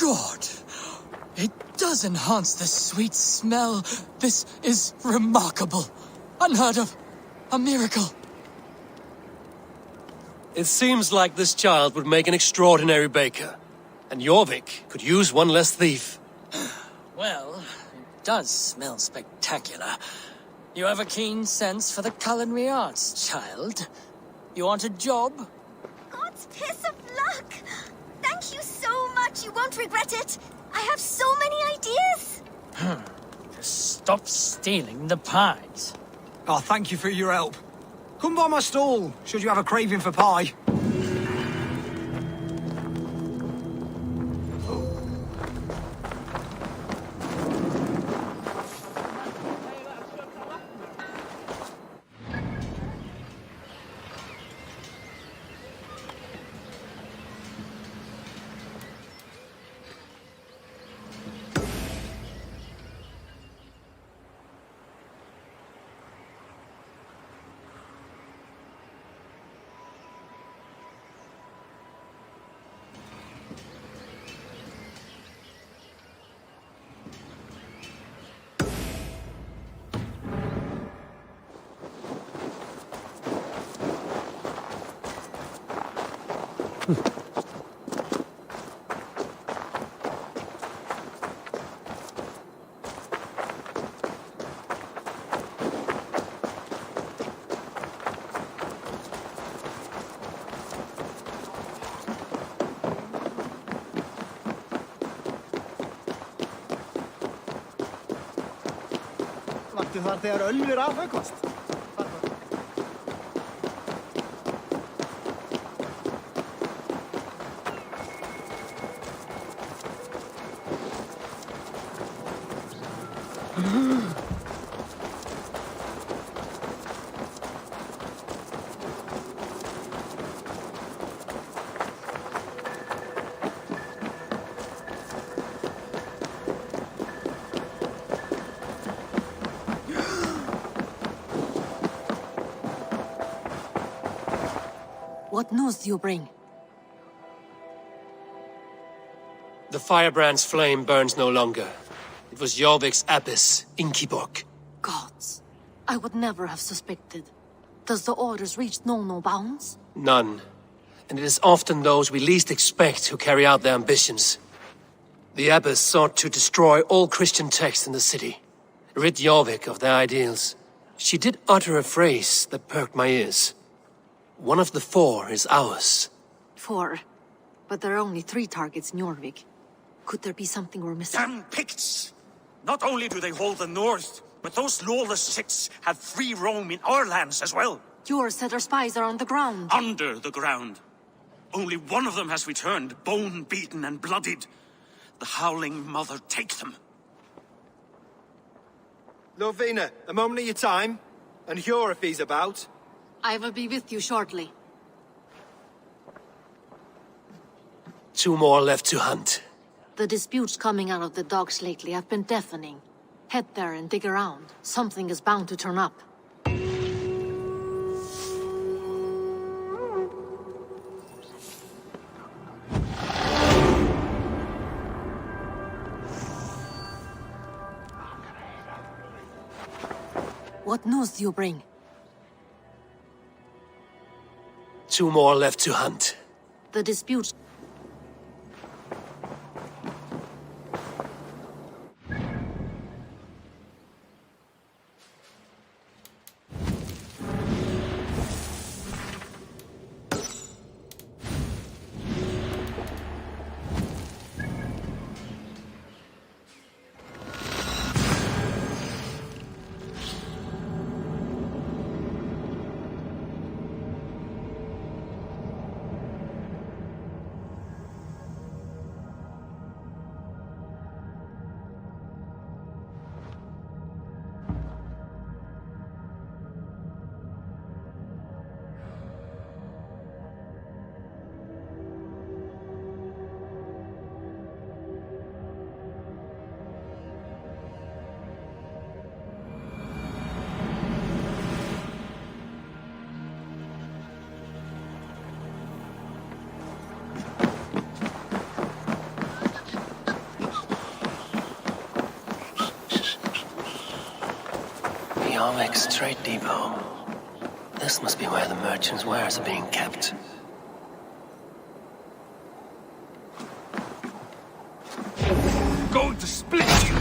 God. It does enhance the sweet smell. This is remarkable. Unheard of. A miracle.
It seems like this child would make an extraordinary baker. And Jorvik could use one less thief.
Well, it does smell spectacular. You have a keen sense for the culinary arts, child. You want a job?
God's piss of luck! Thank you so much, you won't regret it. I have so many ideas.
Just stop stealing the pies.
Oh, thank you for your help. Come by my stall, should you have a craving for pie.
Vakti þar þegar ölfur afhöggvast.
What news do you bring?
The firebrand's flame burns no longer. It was Jorvik's abyss, Inkiborg.
Gods, I would never have suspected. Does the orders reach no bounds?
None. And it is often those we least expect who carry out their ambitions. The abbess sought to destroy all Christian texts in the city, rid Jorvik of their ideals. She did utter a phrase that perked my ears. One of the 4 is ours.
4? But there are only 3 targets in Jorvik. Could there be something we're missing?
Damn Picts! Not only do they hold the north, but those lawless Siths have free roam in our lands as well.
Yor said our spies are on the ground.
Under the ground. Only one of them has returned, bone-beaten and bloodied. The Howling Mother take them.
Lovina, a moment of your time. And Hjor if he's about.
I will be with you shortly.
2 more left to hunt.
The disputes coming out of the docks lately have been deafening. Head there and dig around. Something is bound to turn up. What news do you bring?
2 more left to hunt.
The disputes...
Jorvik's trade depot. This must be where the merchants' wares are being kept.
Going to split you!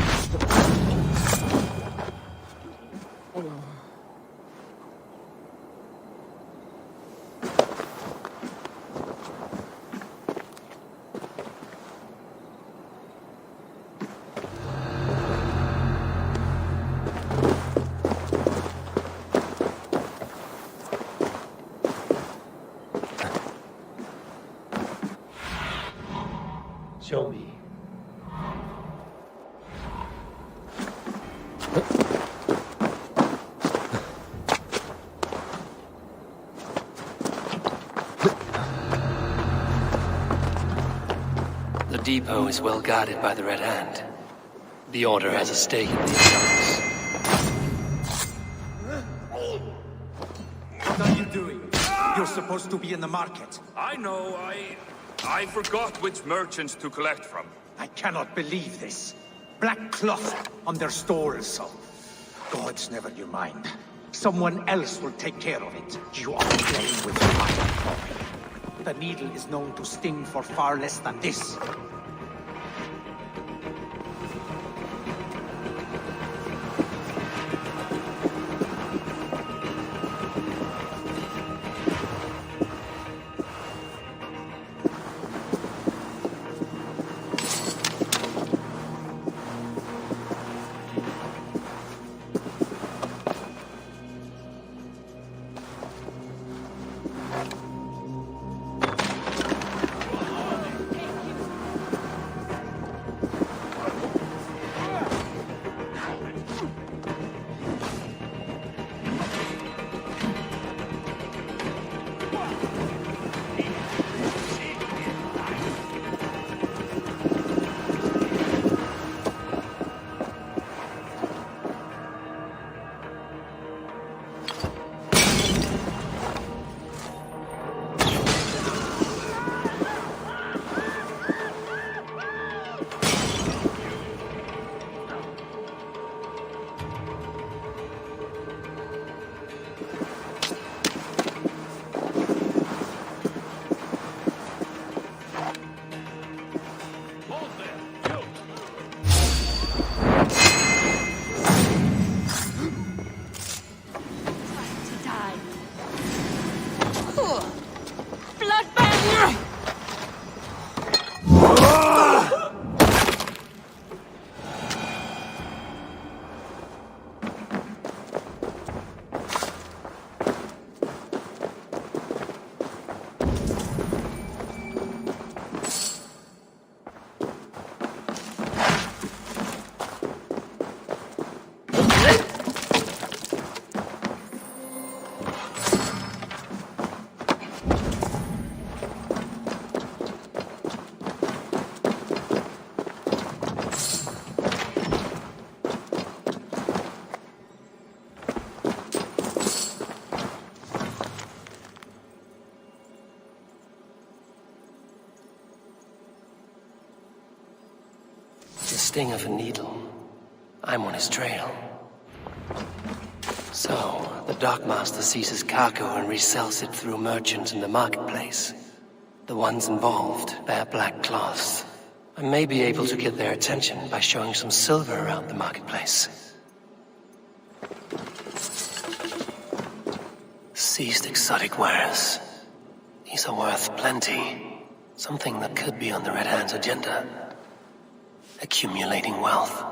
Show me. The depot is well guarded by the Red Hand. The Order has a stake in these guns.
What are you doing? You're supposed to be in the market.
I know, I forgot which merchants to collect from.
I cannot believe this. Black cloth on their stalls. Gods, never you mind. Someone else will take care of it. You are playing with fire. The needle is known to sting for far less than this.
The sting of a needle. I'm on his trail. So, the Dockmaster seizes cargo and resells it through merchants in the marketplace. The ones involved bear black cloths. I may be able to get their attention by showing some silver around the marketplace. Seized exotic wares. These are worth plenty. Something that could be on the Red Hand's agenda. Accumulating wealth.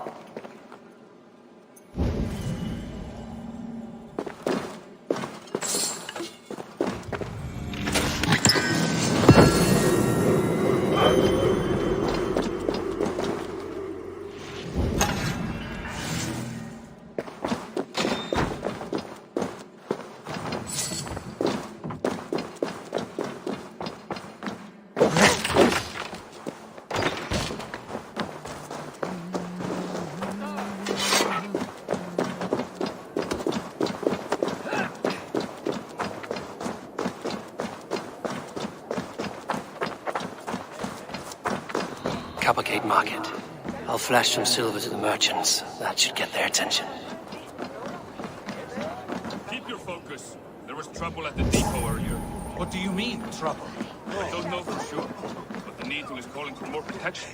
Coppergate Market. I'll flash some silver to the merchants. That should get their attention.
Keep your focus. There was trouble at the depot earlier.
What do you mean, trouble?
I don't know for sure, but the Needle is calling for more protection.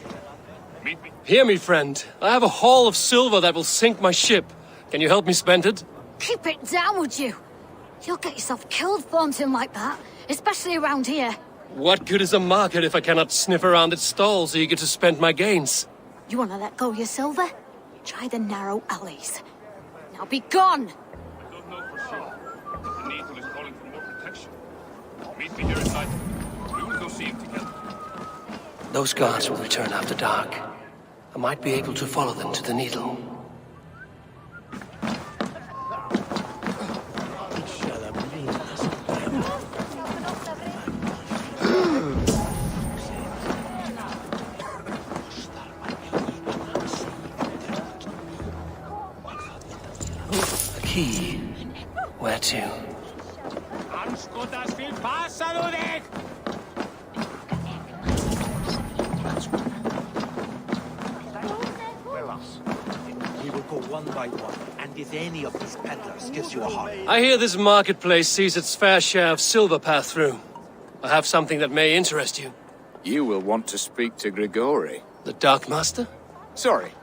Meet me.
Hear me, friend. I have a haul of silver that will sink my ship. Can you help me spend it?
Keep it down, would you? You'll get yourself killed flaunting like that, especially around here.
What good is a market if I cannot sniff around its stalls eager to spend my gains?
You want to let go your silver? Try the narrow alleys. Now be gone!
I don't know for sure, but the Needle is calling for more protection. Meet me here inside. We will go see him together.
Those guards will return after dark. I might be able to follow them to the Needle. Key. Where to?
We will go one by one, and if any of these peddlers gives you a hard...
I hear this marketplace sees its fair share of silver pass through. I have something that may interest you.
You will want to speak to Grigori.
The Darkmaster?
Sorry.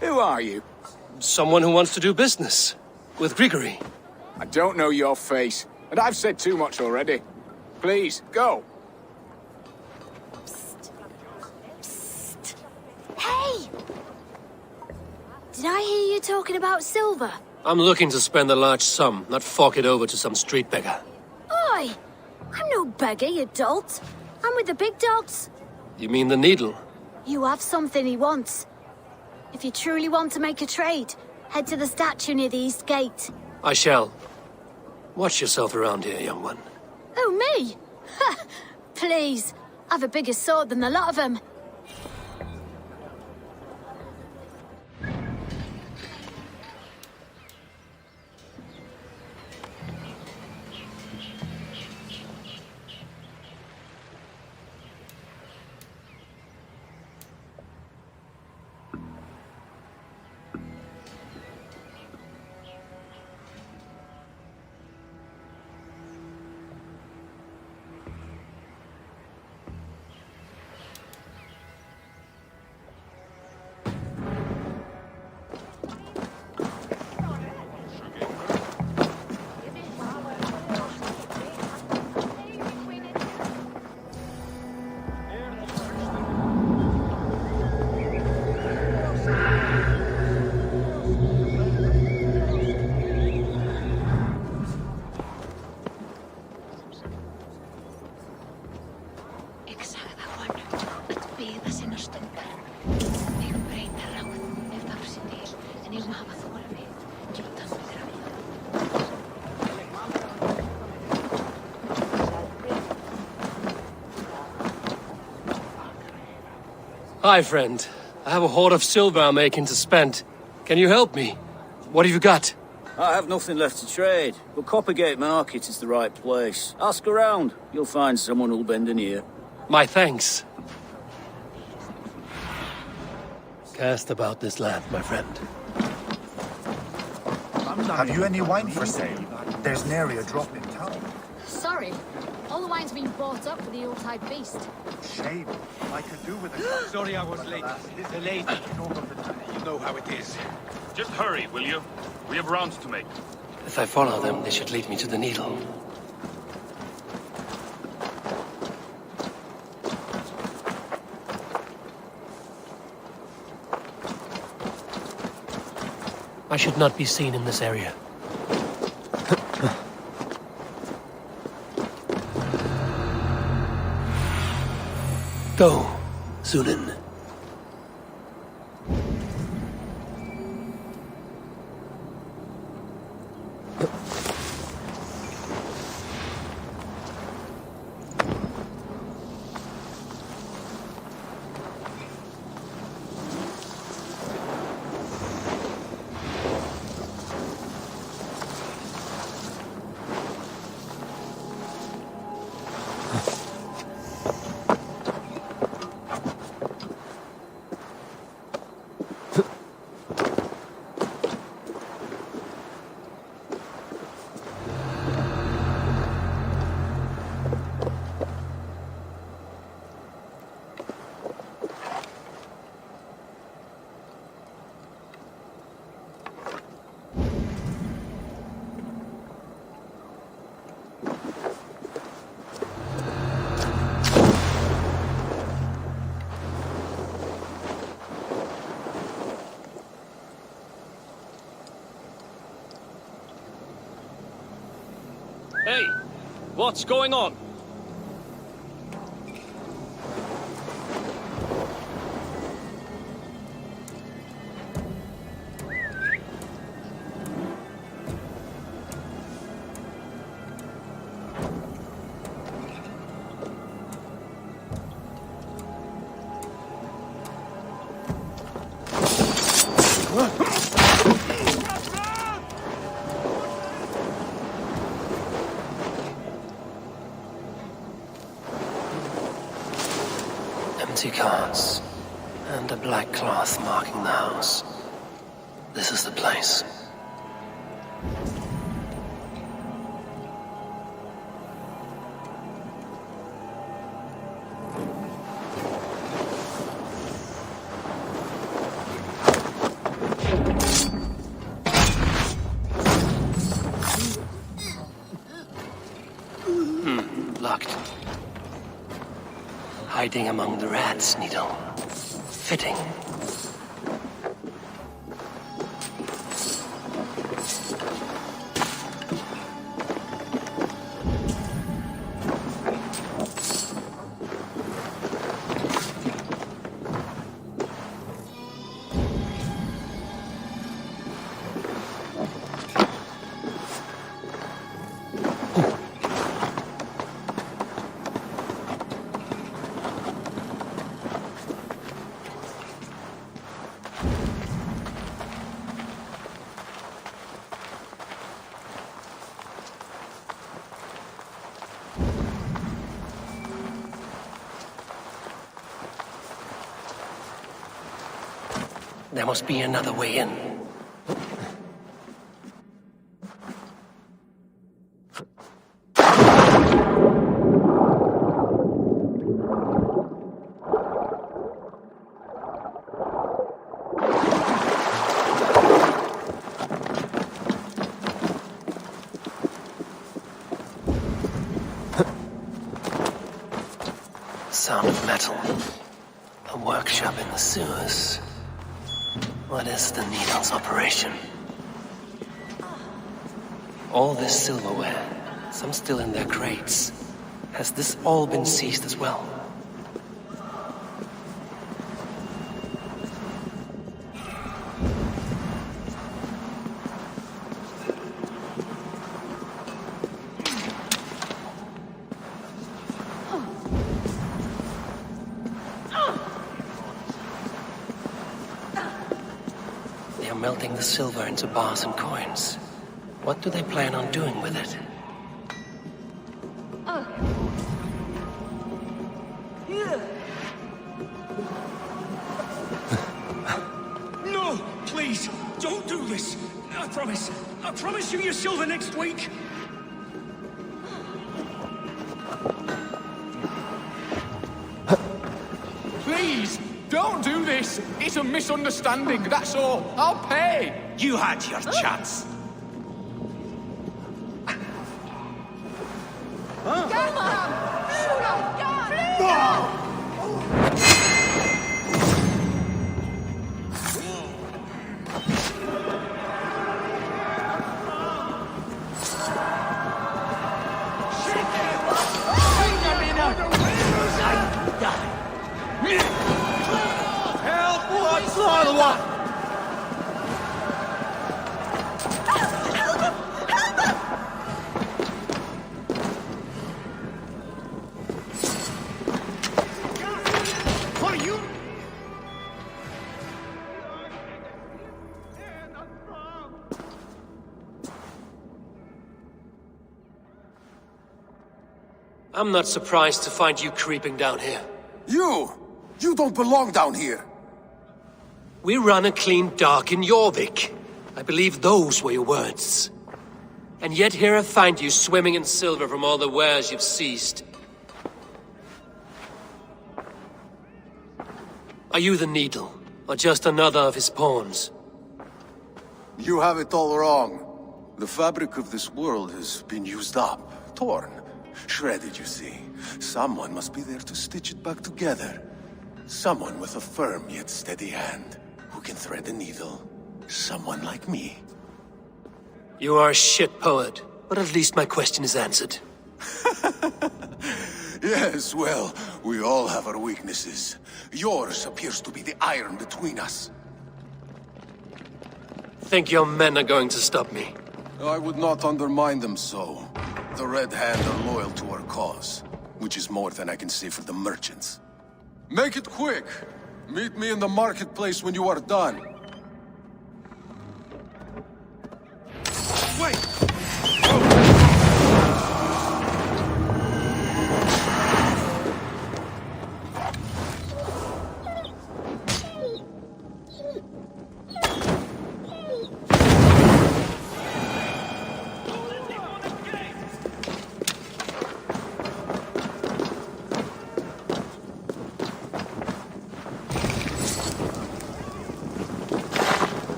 Who are you?
Someone who wants to do business. With Grigori.
I don't know your face, and I've said too much already. Please, go.
Hey! Did I hear you talking about silver?
I'm looking to spend a large sum, not fork it over to some street beggar.
Oi! I'm no beggar, you dolt. I'm with the big dogs.
You mean the Needle?
You have something he wants. If you truly want to make a trade, head to the statue near the East Gate.
I shall. Watch yourself around here, young one.
Oh, me? Ha! Please. I've a bigger sword than the lot of them.
Hi, friend. I have a hoard of silver I'm making to spend. Can you help me? What have you got?
I have nothing left to trade, but Coppergate Market is the right place. Ask around. You'll find someone who'll bend an ear.
My thanks. Cast about this land, my friend.
Have you any wine for sale? There's nary a drop in town.
Sorry. All the wine's been bought up for the Yuletide feast.
Shame. I could do with a...
Sorry I was late. The lady. You know how it is.
Just hurry, will you? We have rounds to make.
If I follow them, they should lead me to the needle. I should not be seen in this area. Go, Sunan.
Hey, what's going on?
Empty carts, and a black cloth marking the house. This is the place. Locked. Hiding among the rats, Needle. Fitting. There must be another way in. Sound of metal. A workshop in the sewers. What is the Needle's operation? All this silverware, some still in their crates. Has this all been seized as well? melting the silver into bars and coins. What do they plan on doing with it?
No! Please, don't do this! I promise you your silver next week!
Please, don't do this! It's a misunderstanding, that's all. I'll pay!
You had your chance.
I'm not surprised to find you creeping down here.
You don't belong down here.
We run a clean dock in Jorvik. I believe those were your words. And yet here I find you swimming in silver from all the wares you've seized. Are you the Needle, or just another of his pawns?
You have it all wrong. The fabric of this world has been used up, torn, shredded, you see. Someone must be there to stitch it back together. Someone with a firm yet steady hand, who can thread the needle. Someone like me.
You are a shit poet, but at least my question is answered.
Yes, well, we all have our weaknesses. Yours appears to be the iron between us.
Think your men are going to stop me?
I would not undermine them so. The Red Hand are loyal to our cause, which is more than I can say for the merchants. Make it quick! Meet me in the marketplace when you are done.
Wait!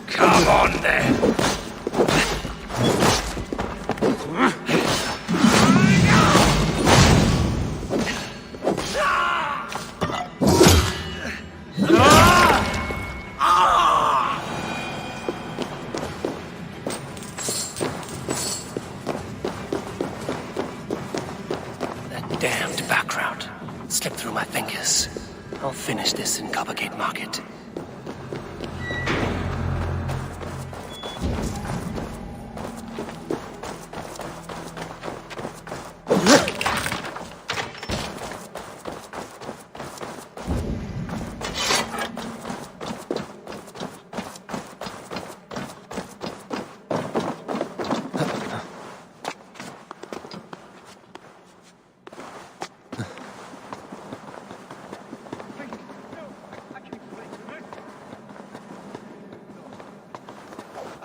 Come on then!
That damned background slipped through my fingers. I'll finish this in Coppergate Market.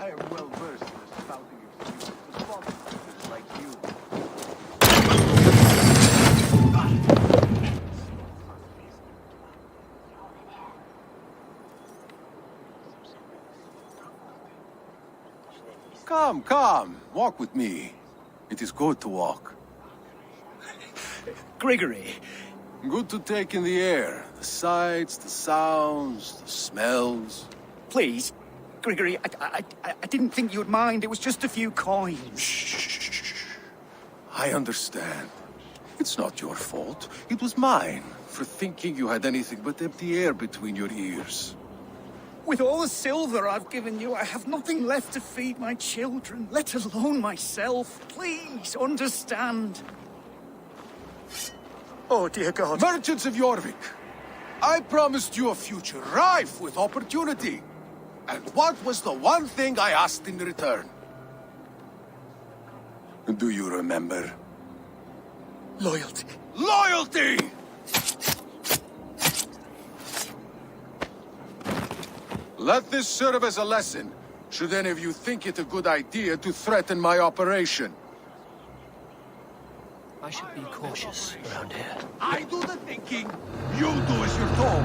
I am well versed in the spouting of skills to spot monsters like you. Come, walk with me. It is good to walk.
Grigory.
Good to take in the air. The sights, the sounds, the smells.
Please,
Grigory, I didn't think you'd mind. It was just a few coins.
Shh. I understand. It's not your fault. It was mine, for thinking you had anything but empty air between your ears.
With all the silver I've given you, I have nothing left to feed my children, let alone myself. Please, understand. Oh, dear God.
Merchants of Jorvik, I promised you a future rife with opportunity. And what was the one thing I asked in return? Do you remember?
Loyalty.
Loyalty! Let this serve as a lesson, should any of you think it a good idea to threaten my operation.
I should be cautious around here.
I do the thinking, you do as you're told.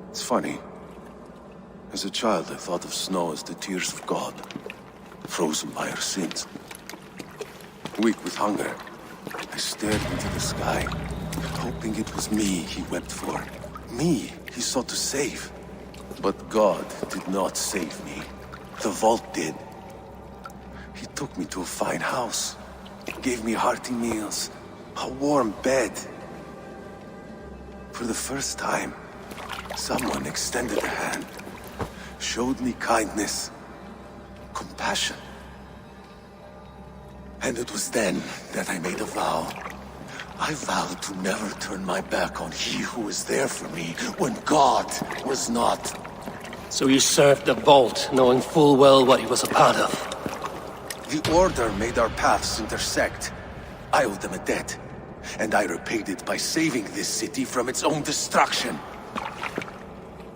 It's funny. As a child, I thought of snow as the tears of God, frozen by our sins. Weak with hunger, I stared into the sky, hoping it was me he wept for. Me he sought to save. But God did not save me. The vault did. He took me to a fine house, gave me hearty meals, a warm bed. For the first time, someone extended a hand, showed me kindness, compassion. And it was then that I made a vow. I vowed to never turn my back on he who was there for me when God was not.
So you served the Vault, knowing full well what he was a part of.
The Order made our paths intersect. I owed them a debt, and I repaid it by saving this city from its own destruction.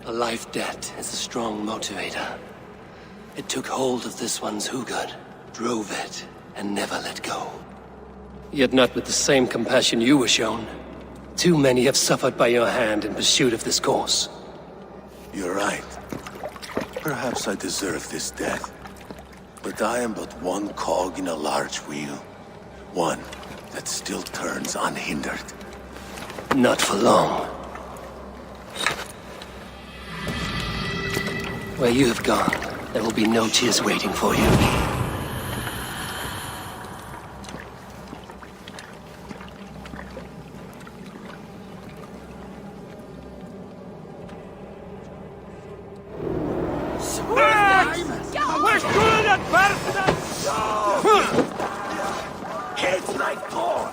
A life debt is a strong motivator. It took hold of this one's Hugad, drove it, and never let go. Yet not with the same compassion you were shown. Too many have suffered by your hand in pursuit of this cause.
You're right. Perhaps I deserve this death. But I am but one cog in a large wheel. One that still turns unhindered.
Not for long. Where you have gone, there will be no tears waiting for you.
Hate like Thor!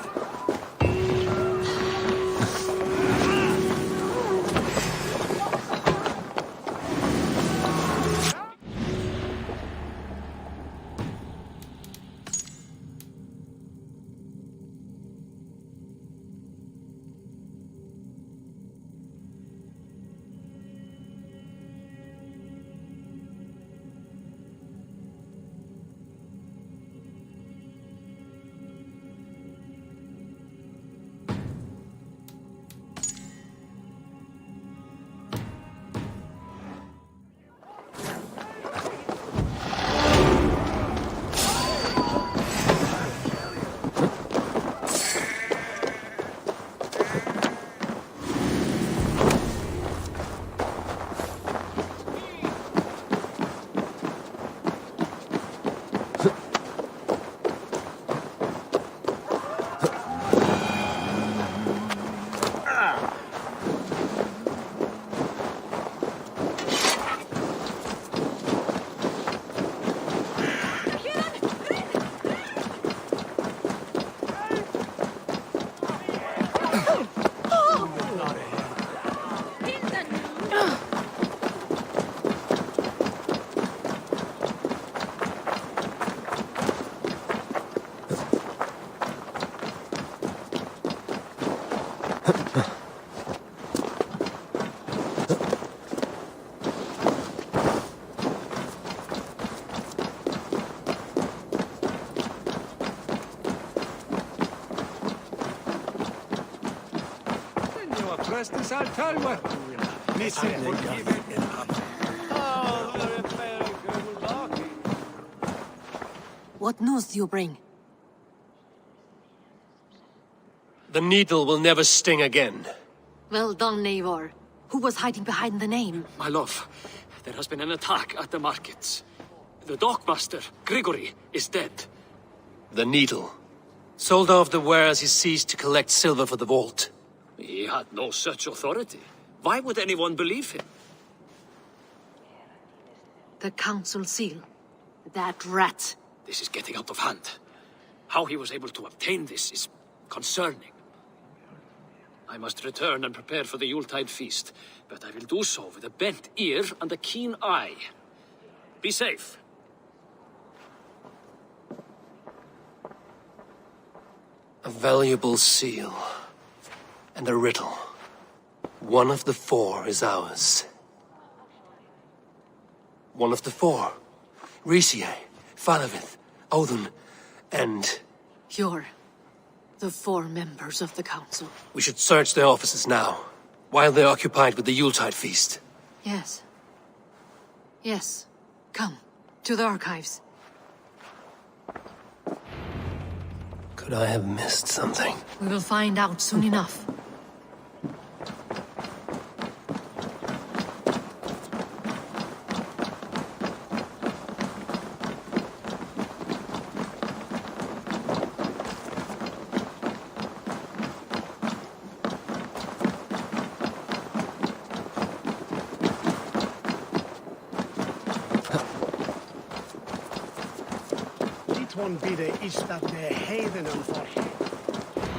Festus, I'll tell you.
What news do you bring?
The needle will never sting again.
Well done, Eivor. Who was hiding behind the name?
My love, there has been an attack at the markets. The dockmaster, Grigory, is dead.
The needle. Sold off the wares he seized to collect silver for the vault.
He had no such authority. Why would anyone believe him?
The council seal. That rat.
This is getting out of hand. How he was able to obtain this is concerning. I must return and prepare for the Yuletide feast, but I will do so with a bent ear and a keen eye. Be safe.
A valuable seal. And a riddle. One of the four is ours. One of the four. Risie, Faravith, Odin, and...
You're the four members of the council.
We should search their offices now, while they're occupied with the Yuletide feast.
Yes. Yes. Come, to the archives.
Could I have missed something?
We will find out soon enough.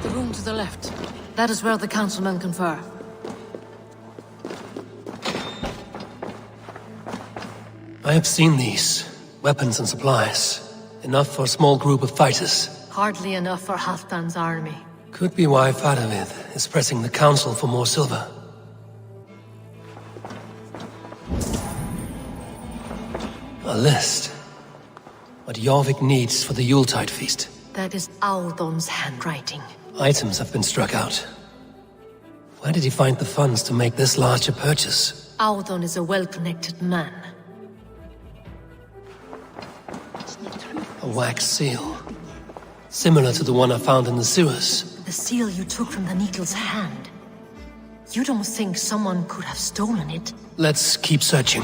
The room to the left. That is where the councilmen confer.
I have seen these. Weapons and supplies. Enough for a small group of fighters.
Hardly enough for Halfdan's army.
Could be why Faravith is pressing the council for more silver. A list. What Jorvik needs for the Yuletide feast.
That is Audon's handwriting.
Items have been struck out. Where did he find the funds to make this larger purchase?
Audon is a well-connected man.
A wax seal. Similar to the one I found in the sewers.
The seal you took from the needle's hand. You don't think someone could have stolen it?
Let's keep searching.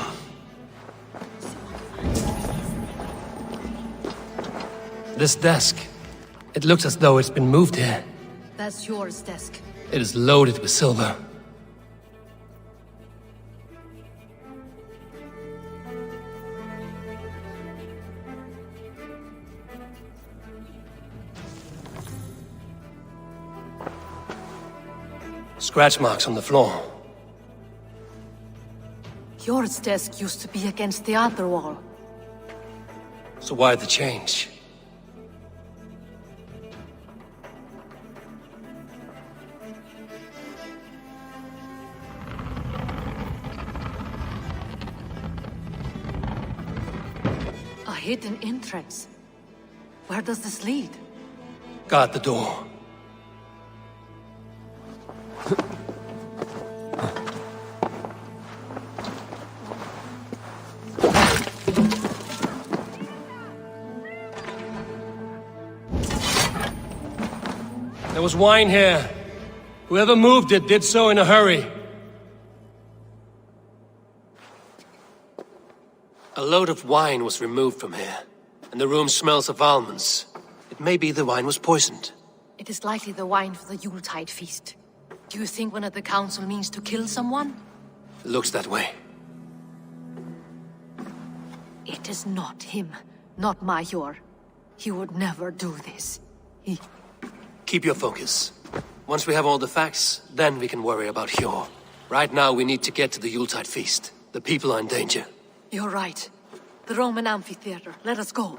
This desk. It looks as though it's been moved here.
That's yours, desk.
It is loaded with silver. Scratch marks on the floor.
Yours desk used to be against the other wall.
So why the change?
A hidden entrance. Where does this lead?
Guard the door. There was wine here. Whoever moved it did so in a hurry. A load of wine was removed from here, and the room smells of almonds. It may be the wine was poisoned.
It is likely the wine for the Yuletide feast. Do you think one of the council means to kill someone?
It looks that way.
It is not him, not Major. He would never do this.
Keep your focus. Once we have all the facts, then we can worry about Hjor. Right now, we need to get to the Yuletide feast. The people are in danger.
You're right. The Roman amphitheater. Let us go.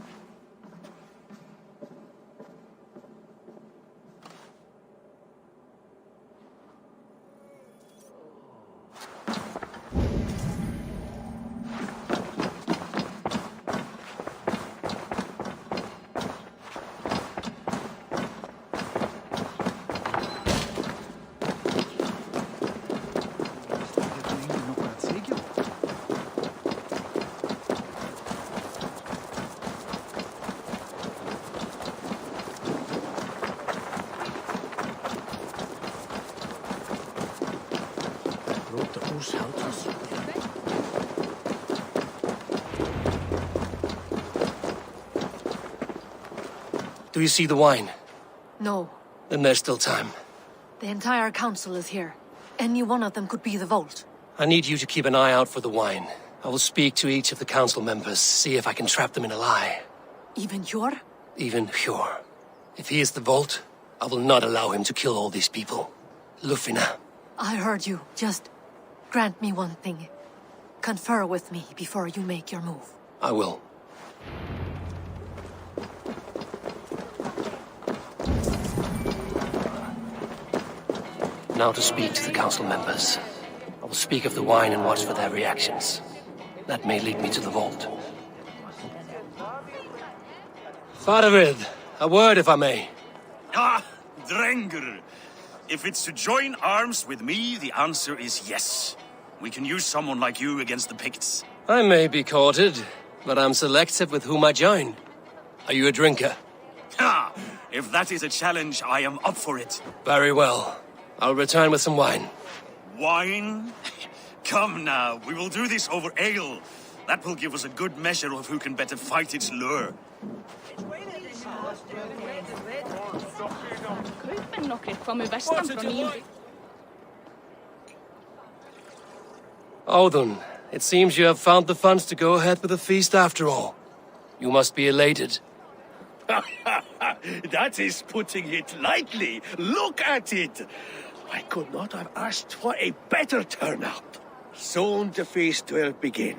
Do you see the wine?
No.
Then there's still time.
The entire council is here. Any one of them could be the vault.
I need you to keep an eye out for the wine. I will speak to each of the council members, see if I can trap them in a lie.
Even Hjor?
Even Hjor. If he is the vault, I will not allow him to kill all these people. Lufina.
I heard you. Just grant me one thing. Confer with me before you make your move.
I will. Now to speak to the council members. I will speak of the wine and watch for their reactions. That may lead me to the vault. Faravid, a word if I may.
Ah, Drengr. If it's to join arms with me, the answer is yes. We can use someone like you against the Picts.
I may be courted, but I'm selective with whom I join. Are you a drinker?
Ha! If that is a challenge, I am up for it.
Very well. I'll return with some wine.
Wine? Come now, we will do this over ale. That will give us a good measure of who can better fight its lure.
Audun, it seems you have found the funds to go ahead with the feast after all. You must be elated.
That is putting it lightly. Look at it. I could not have asked for a better turnout. Soon the feast will begin,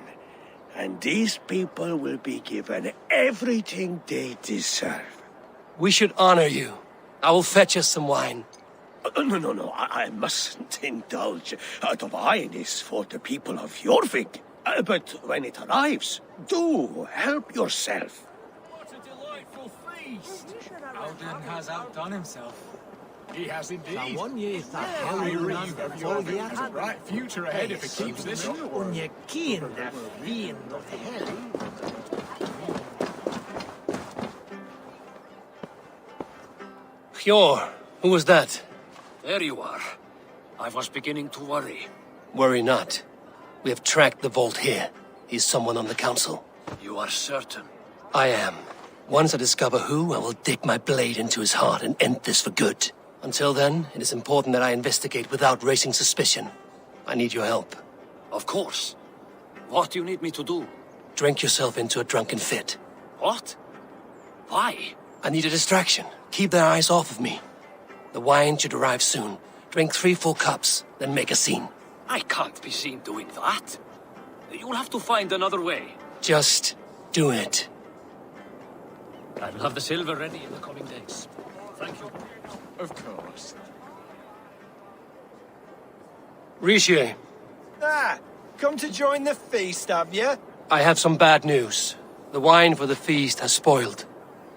and these people will be given everything they deserve.
We should honor you. I will fetch us some wine.
No, I mustn't indulge. The wine is for the people of Jorvik. But when it arrives, do help yourself.
What a delightful feast! Audun has outdone himself. He has indeed. I believe that Jorvik has a bright future ahead if it keeps this up.
Hjor, who was that?
There you are. I was beginning to worry.
Worry not. We have tracked the vault here. He's someone on the council.
You are certain?
I am. Once I discover who, I will dig my blade into his heart and end this for good. Until then, it is important that I investigate without raising suspicion. I need your help.
Of course. What do you need me to do?
Drink yourself into a drunken fit.
What? Why?
I need a distraction. Keep their eyes off of me. The wine should arrive soon. Drink 3 full cups, then make a scene.
I can't be seen doing that. You'll have to find another way.
Just do it.
I will have the silver ready in the coming days. Thank you.
Of course.
Rishi.
Come to join the feast, have you?
I have some bad news. The wine for the feast has spoiled.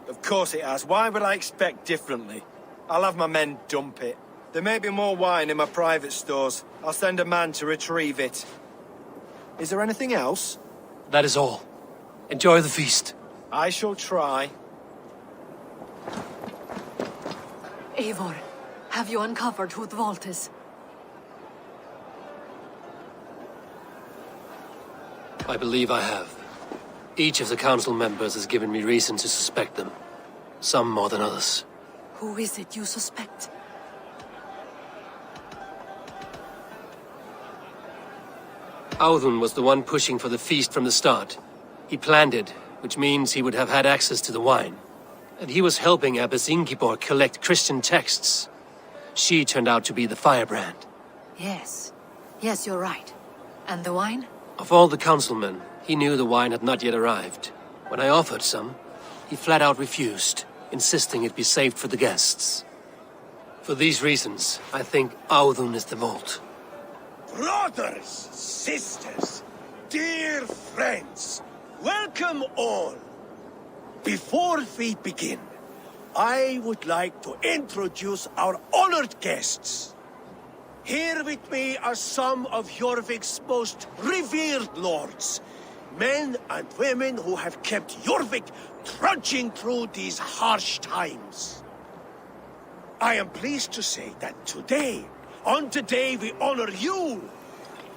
Of course it has. Why would I expect differently? I'll have my men dump it. There may be more wine in my private stores. I'll send a man to retrieve it. Is there anything else?
That is all. Enjoy the feast.
I shall try.
Eivor, have you uncovered who the vault is?
I believe I have. Each of the council members has given me reason to suspect them. Some more than others.
Who is it you suspect?
Audun was the one pushing for the feast from the start. He planned it, which means he would have had access to the wine. And he was helping Abbess Ingibor collect Christian texts. She turned out to be the firebrand.
Yes. Yes, you're right. And the wine?
Of all the councilmen, he knew the wine had not yet arrived. When I offered some, he flat out refused, insisting it be saved for the guests. For these reasons, I think Audun is the vault.
Brothers, sisters, dear friends, welcome all. Before we begin, I would like to introduce our honored guests. Here with me are some of Jorvik's most revered lords, men and women who have kept Jorvik trudging through these harsh times. I am pleased to say that today, on the day we honor you,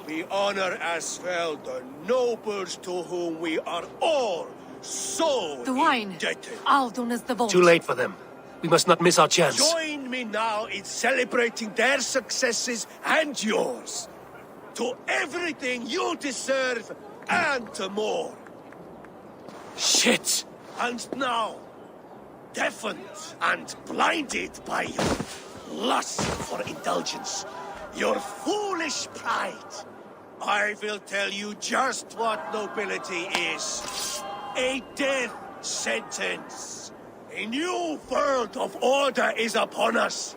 We honor as well the nobles to whom we are all so
The wine.
indebted.
Aldun is the vault.
Too late for them. We must not miss our chance.
Join me now in celebrating their successes and yours. To everything you deserve and to more.
Shit!
And now, deafened and blinded by your lust for indulgence, your foolish pride, I will tell you just what nobility is. A death sentence. A new world of order is upon us.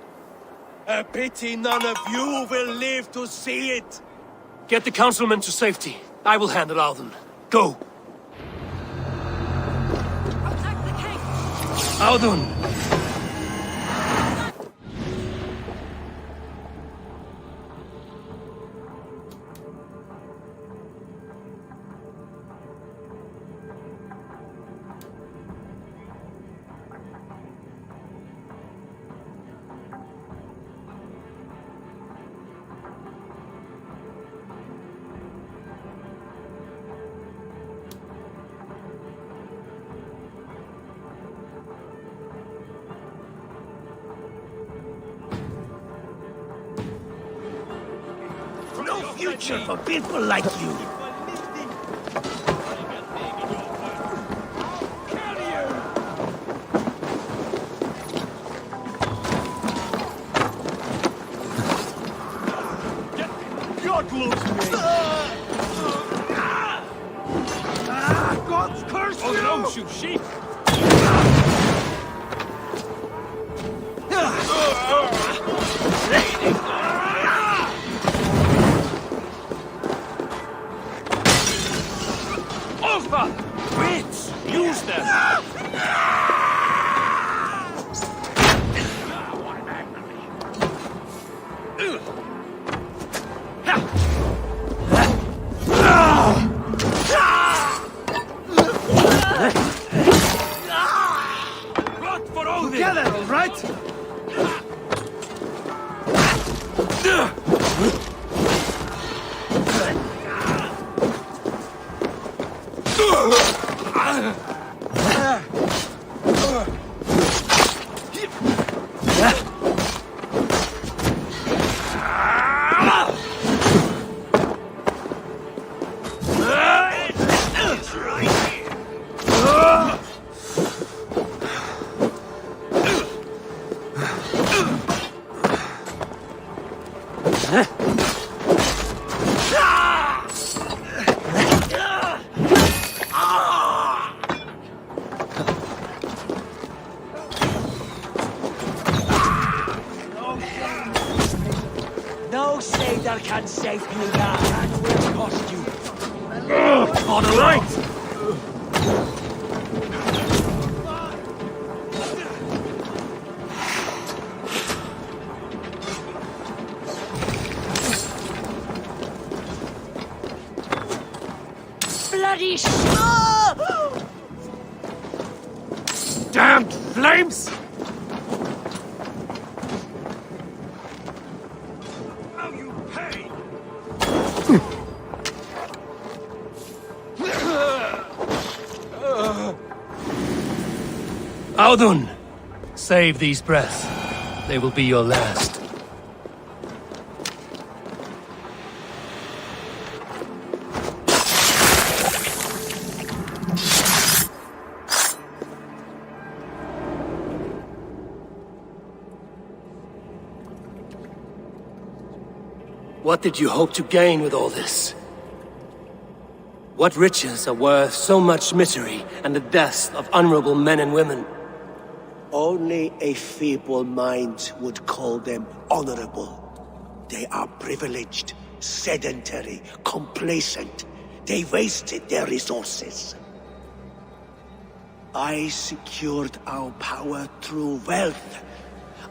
A pity none of you will live to see it.
Get the councilmen to safety. I will handle Alden. Go! Alden!
No future for people like you.
God loves me! God's curse you! Oh, no, shoot sheep! Alpha! Wits! Use them! Blood for Odin!
Together, all right?
No sailor can save you now. That will cost you.
On the right!
Bloody
Damned flames!
Now you pay!
Audun! Save these breaths. They will be your last. What did you hope to gain with all this? What riches are worth so much misery and the deaths of honorable men and women?
Only a feeble mind would call them honorable. They are privileged, sedentary, complacent. They wasted their resources. I secured our power through wealth.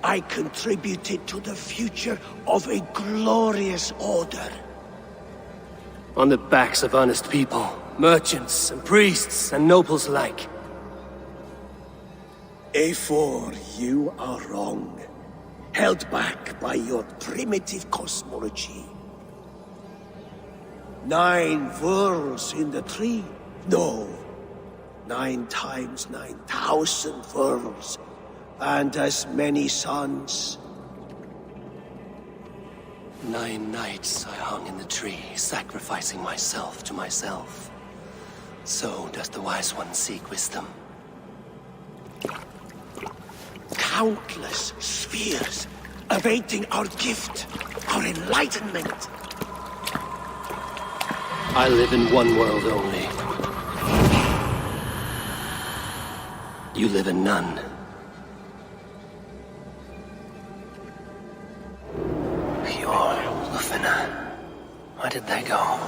I contributed to the future of a glorious order.
On the backs of honest people, merchants and priests and nobles alike.
Eivor, you are wrong. Held back by your primitive cosmology. 9 furls in the tree? No. 9 times 9,000 furls. And as many sons.
9 nights I hung in the tree, sacrificing myself to myself. So does the wise one seek wisdom.
Countless spheres awaiting our gift, our enlightenment.
I live in one world only. You live in none. Your Lufina. Where did they go?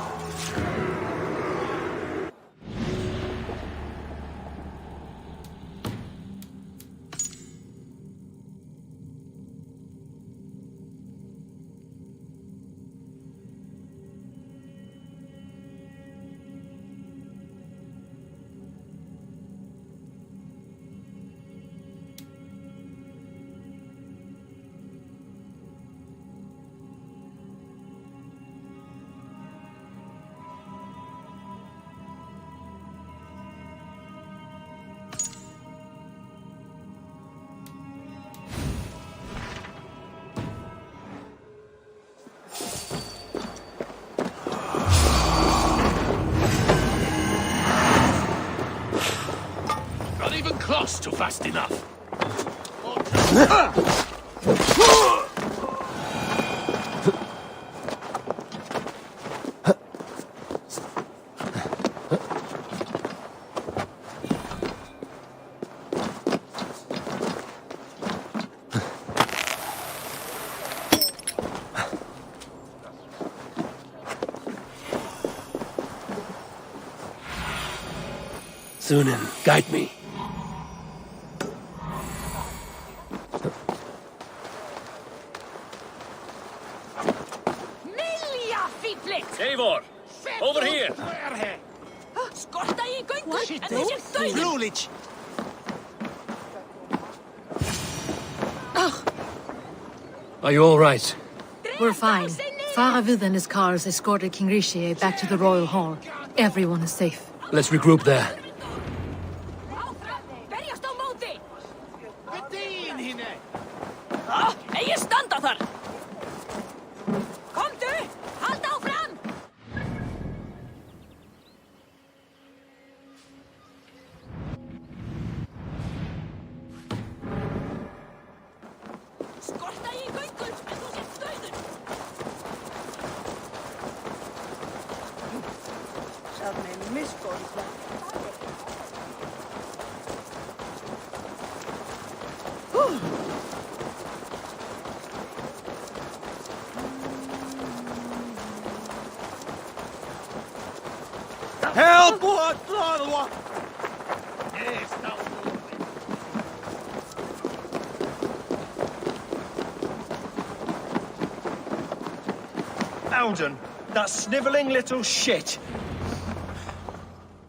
Not even close to fast enough.
Sunan, guide me.
Eivor, over here.
Knowledge.
Are you all right?
We're fine. Faravid and his cars escorted King Rishi back to the Royal Hall. Everyone is safe.
Let's regroup there.
Ei standa þar! Komdu! Halda áfram! Skorta í göngur, en þú sett stöður! Sjálf með misgóðslega.
Help!
Alden, that snivelling little shit.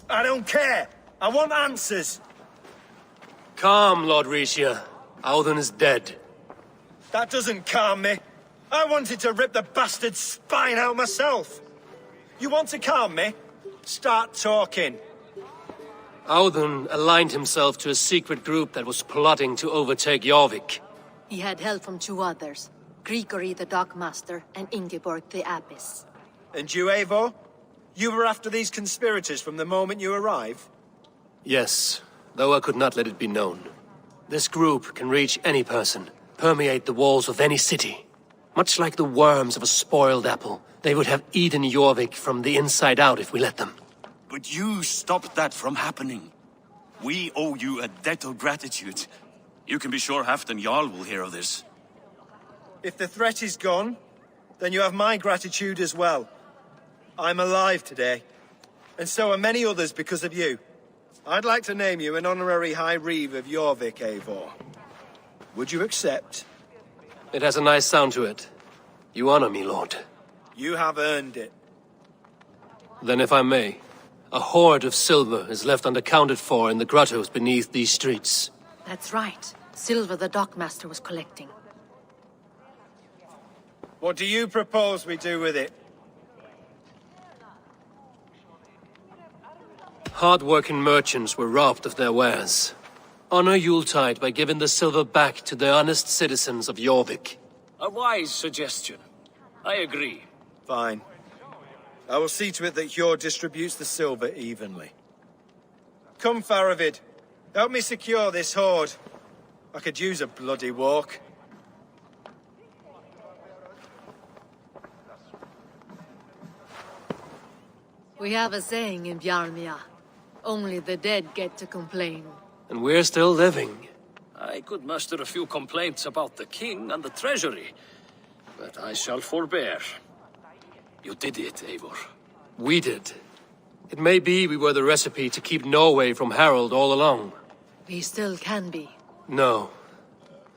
I don't care. I want answers.
Calm, Lord Rishia. Auden is dead.
That doesn't calm me. I wanted to rip the bastard's spine out myself. You want to calm me? Start talking.
Auden aligned himself to a secret group that was plotting to overtake Jorvik.
He had help from 2 others. Grigory the Dockmaster and Ingeborg the Abbess.
And you, Eivor? You were after these conspirators from the moment you arrived?
Yes, though I could not let it be known. This group can reach any person, permeate the walls of any city. Much like the worms of a spoiled apple, they would have eaten Jorvik from the inside out if we let them.
But you stopped that from happening. We owe you a debt of gratitude. You can be sure Halfdan Jarl will hear of this.
If the threat is gone, then you have my gratitude as well. I'm alive today, and so are many others because of you. I'd like to name you an honorary High Reeve of Jorvik, Eivor. Would you accept?
It has a nice sound to it. You honor me, Lord.
You have earned it.
Then if I may, a hoard of silver is left unaccounted for in the grottos beneath these streets.
That's right. Silver the Dockmaster was collecting.
What do you propose we do with it?
Hard-working merchants were robbed of their wares. Honor Yuletide by giving the silver back to the honest citizens of Jorvik.
A wise suggestion. I agree.
Fine. I will see to it that Hjord distributes the silver evenly. Come, Faravid. Help me secure this hoard. I could use a bloody walk.
We have a saying in Bjarmia. Only the dead get to complain.
And we're still living.
I could muster a few complaints about the king and the treasury, but I shall forbear. You did it, Eivor.
We did. It may be we were the recipe to keep Norway from Harald all along.
We still can be.
No.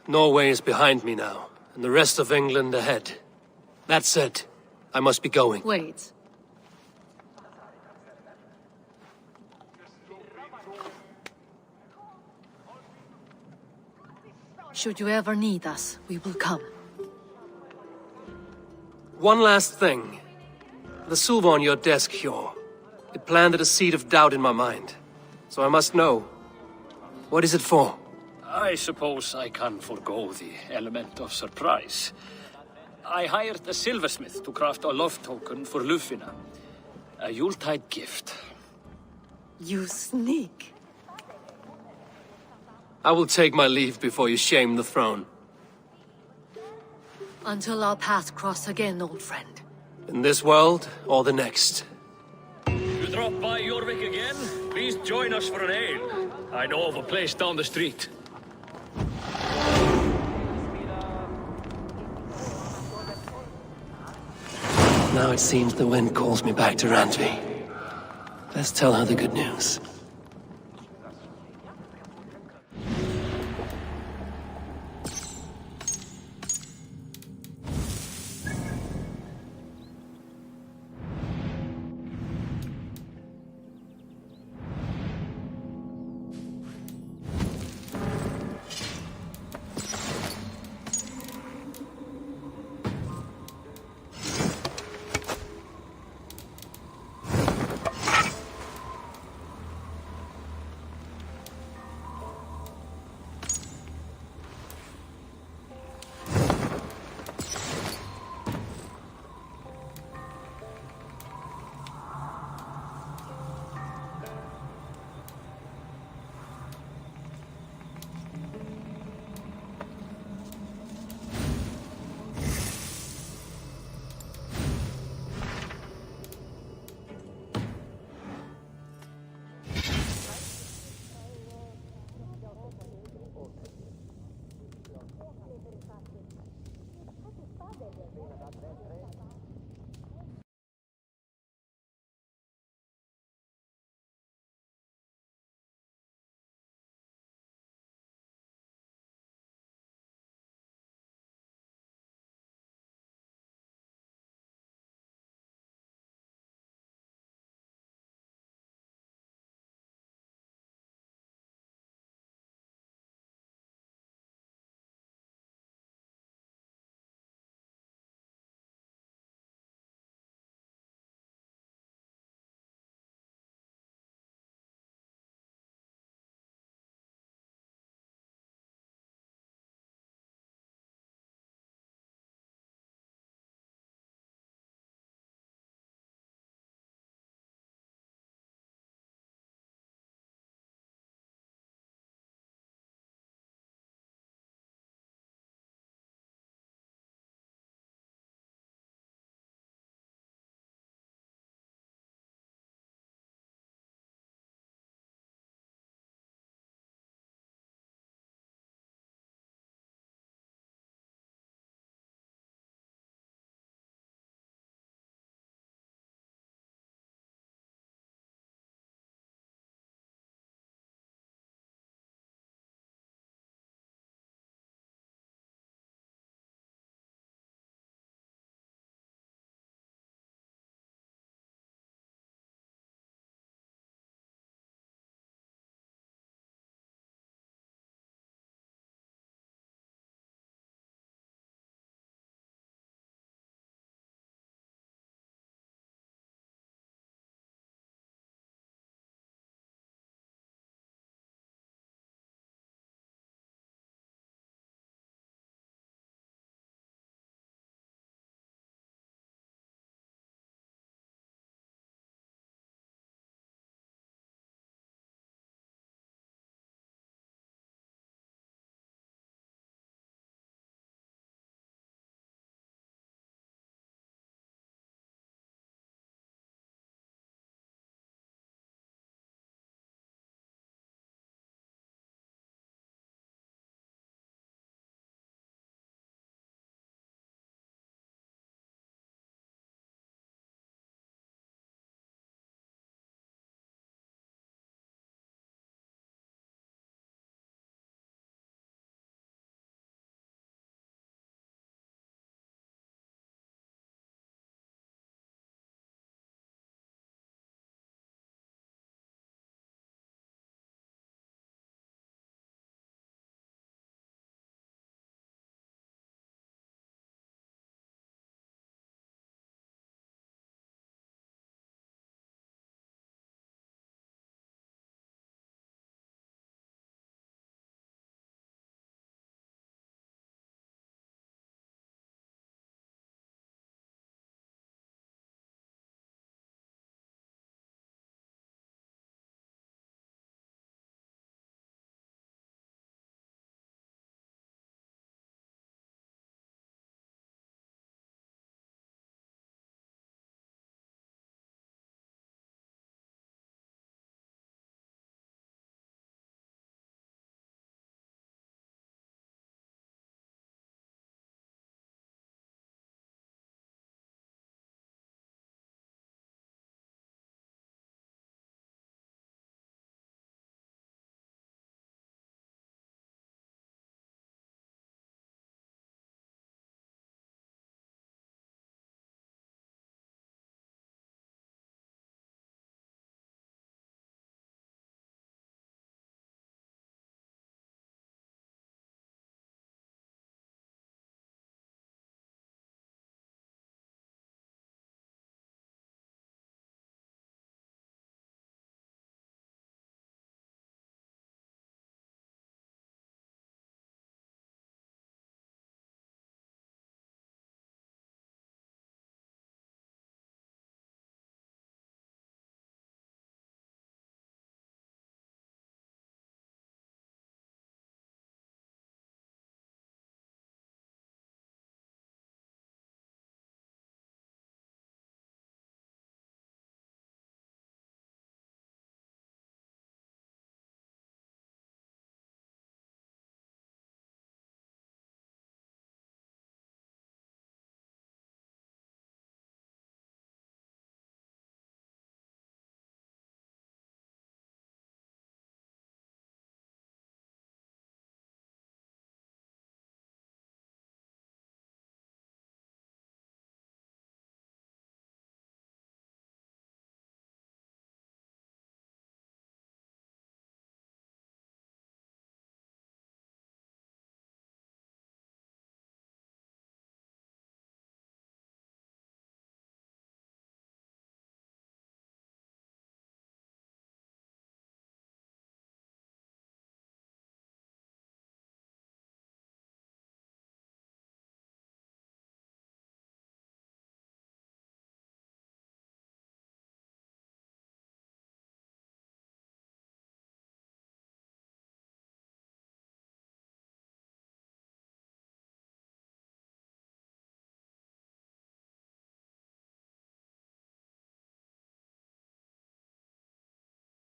Norway is behind me now, and the rest of England ahead. That said, I must be going.
Wait. Should you ever need us, we will come.
One last thing. The silver on your desk, Hjor. It planted a seed of doubt in my mind. So I must know. What is it for?
I suppose I can forgo the element of surprise. I hired a silversmith to craft a love token for Lufina. A Yuletide gift.
You sneak.
I will take my leave before you shame the throne.
Until our paths cross again, old friend.
In this world, or the next.
You drop by Jorvik again? Please join us for an ale. I know of a place down the street.
Now it seems the wind calls me back to Randvi. Let's tell her the good news.